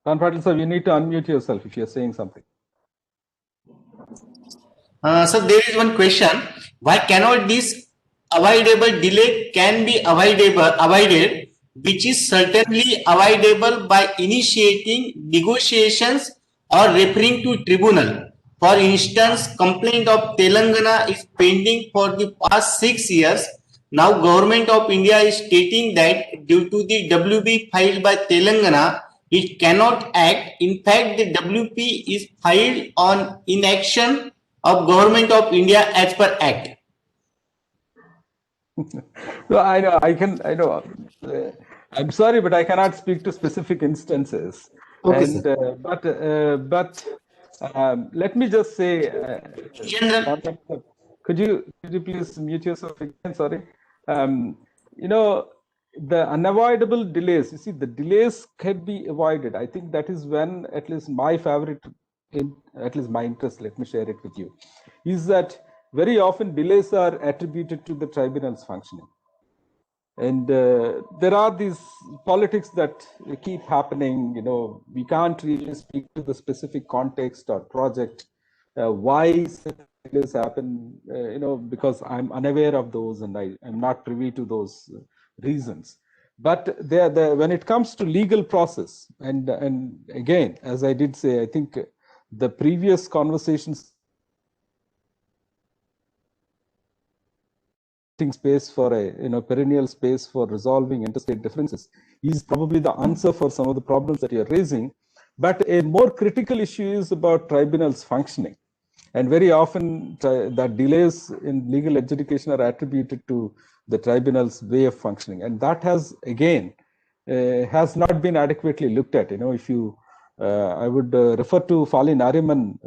[SPEAKER 1] Don Patil sir, you need to unmute yourself if you're saying something.
[SPEAKER 2] So there is one question: why cannot this avoidable delay can be avoided, which is certainly avoidable by initiating negotiations or referring to tribunal? For instance, complaint of Telangana is pending for the past 6 years. Now government of India is stating that due to the WP filed by Telangana, it cannot act. In fact, the WP is filed on inaction of government of India as per act.
[SPEAKER 1] No, I know. I'm sorry, but I cannot speak to specific instances.
[SPEAKER 2] Okay,
[SPEAKER 1] and but let me just say,
[SPEAKER 2] General.
[SPEAKER 1] could you please mute yourself again? Sorry. The unavoidable delays. You see, the delays can be avoided. I think that is when, at least my favorite, at least my interest. Let me share it with you. Is that very often delays are attributed to the tribunal's functioning. And there are these politics that keep happening. We can't really speak to the specific context or project, why such delays happen, because I'm unaware of those and I'm not privy to those reasons. But when it comes to legal process, and again, as I did say, I think the previous conversations space for a perennial space for resolving interstate differences is probably the answer for some of the problems that you're raising. But a more critical issue is about tribunals functioning, and very often that delays in legal adjudication are attributed to the tribunal's way of functioning, and that has again has not been adequately looked at. If you I would refer to Fali Nariman,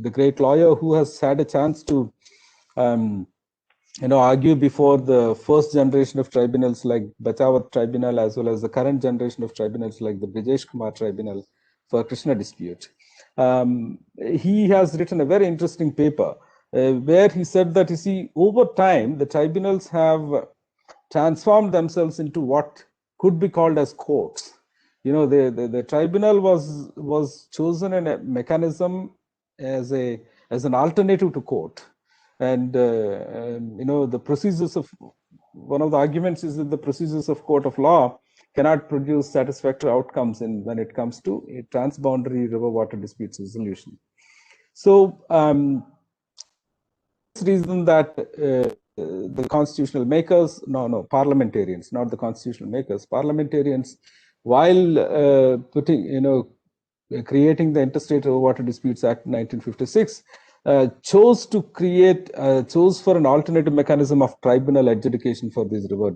[SPEAKER 1] the great lawyer who has had a chance to argue before the first generation of tribunals like Bachawat Tribunal, as well as the current generation of tribunals like the Brijesh Kumar Tribunal for Krishna dispute. He has written a very interesting paper where he said that, you see, over time, the tribunals have transformed themselves into what could be called as courts. The tribunal was chosen in a mechanism as an alternative to court. And the procedures of, one of the arguments is that the procedures of court of law cannot produce satisfactory outcomes when it comes to a transboundary river water disputes resolution. So this reason that the constitutional makers, parliamentarians, not the constitutional makers, parliamentarians, while creating the Interstate River Water Disputes Act 1956, chose for an alternative mechanism of tribunal adjudication for these river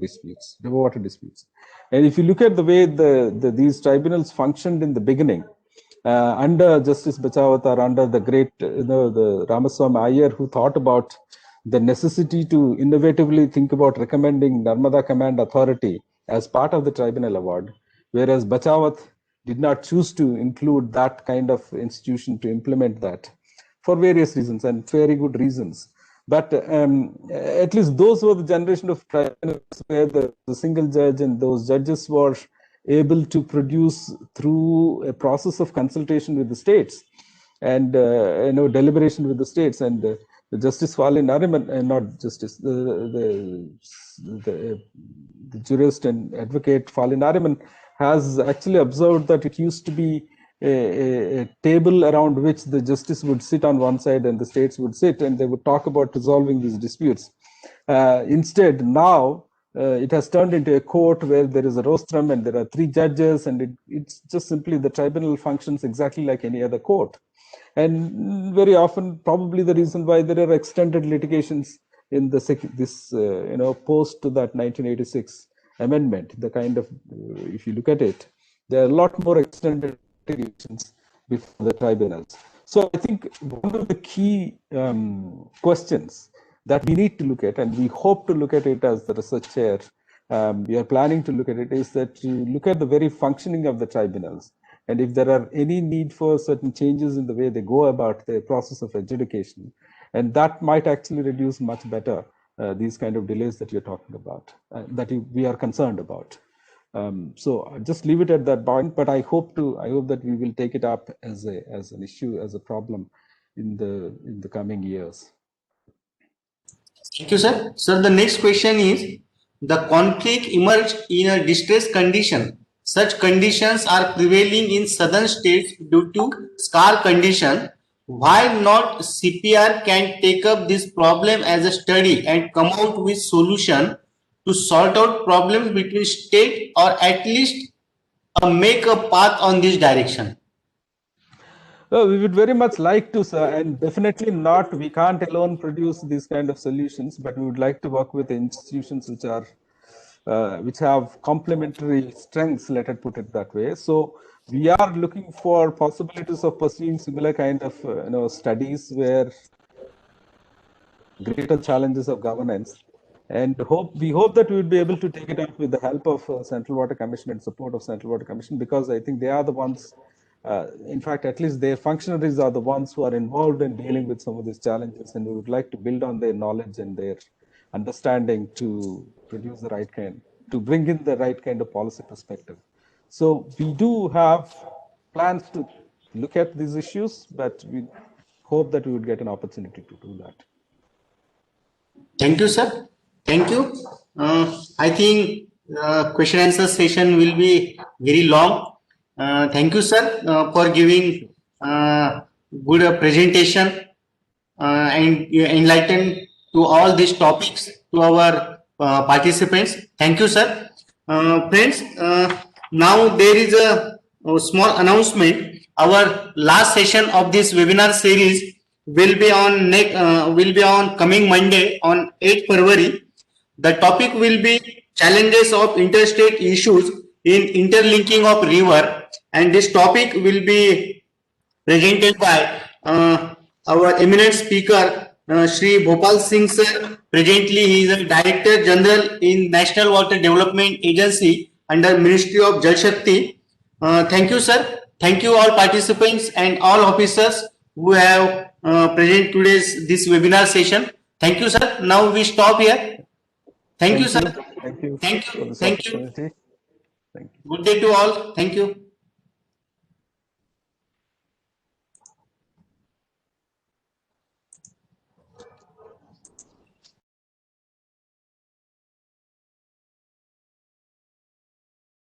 [SPEAKER 1] water disputes. And if you look at the way these tribunals functioned in the beginning, under Justice Bachawat, or under the great, the Ramaswamy Iyer, who thought about the necessity to innovatively think about recommending Narmada Command Authority as part of the tribunal award, whereas Bachawat did not choose to include that kind of institution to implement that, for various reasons and very good reasons. But at least those were the generation of tribunals where the single judge and those judges were able to produce, through a process of consultation with the states and deliberation with the states. And Justice Fali Nariman, not Justice, the jurist and advocate Fali Nariman has actually observed that it used to be a table around which the justice would sit on one side and the states would sit, and they would talk about resolving these disputes. Instead, now it has turned into a court where there is a rostrum and there are 3 judges, and it's just simply the tribunal functions exactly like any other court. And very often, probably the reason why there are extended litigations in this post to that 1986 amendment, the kind of, if you look at it, there are a lot more extended litigations before the tribunals. So I think one of the key questions that we need to look at, and we hope to look at it as the research chair, we are planning to look at it, is that to look at the very functioning of the tribunals. And if there are any need for certain changes in the way they go about the process of adjudication, and that might actually reduce much better these kind of delays that you're talking about, we are concerned about. So I'll just leave it at that point, but I hope that we will take it up as an issue, as a problem in the coming years.
[SPEAKER 2] Thank you, sir. Sir, the next question is, the conflict emerged in a distressed condition. Such conditions are prevailing in southern states due to scar condition. Why not CPR can take up this problem as a study and come out with solution to sort out problems between state, or at least make a path on this direction?
[SPEAKER 1] Well, we would very much like to, sir, and definitely not. We can't alone produce these kind of solutions, but we would like to work with institutions which have complementary strengths, let us put it that way. So we are looking for possibilities of pursuing similar kind of studies where greater challenges of governance, and we hope that we will be able to take it up with the help of Central Water Commission and support of Central Water Commission, because I think they are the ones, in fact, at least their functionaries are the ones who are involved in dealing with some of these challenges, and we would like to build on their knowledge and their understanding to produce the right kind, to bring in the right kind of policy perspective. So we do have plans to look at these issues, but we hope that we would get an opportunity to do that.
[SPEAKER 2] Thank you, sir. Thank you. I think question answer session will be very long. Thank you, sir, for giving good presentation and enlighten to all these topics to our participants. Thank you, sir. Friends, now there is a small announcement. Our last session of this webinar series will be on coming Monday on 8 February. The topic will be challenges of interstate issues in interlinking of river, and this topic will be presented by our eminent speaker, Shri Bhopal Singh sir. Presently, he is a Director General in National Water Development Agency under Ministry of Jal Shakti. Thank you, sir. Thank you all participants and all officers who have present this webinar session. Thank you, sir. Now we stop here. Thank you, sir.
[SPEAKER 1] Thank you.
[SPEAKER 2] Thank you.
[SPEAKER 1] For this
[SPEAKER 2] Thank you.
[SPEAKER 1] opportunity. Thank you.
[SPEAKER 2] Good day to all. Thank you.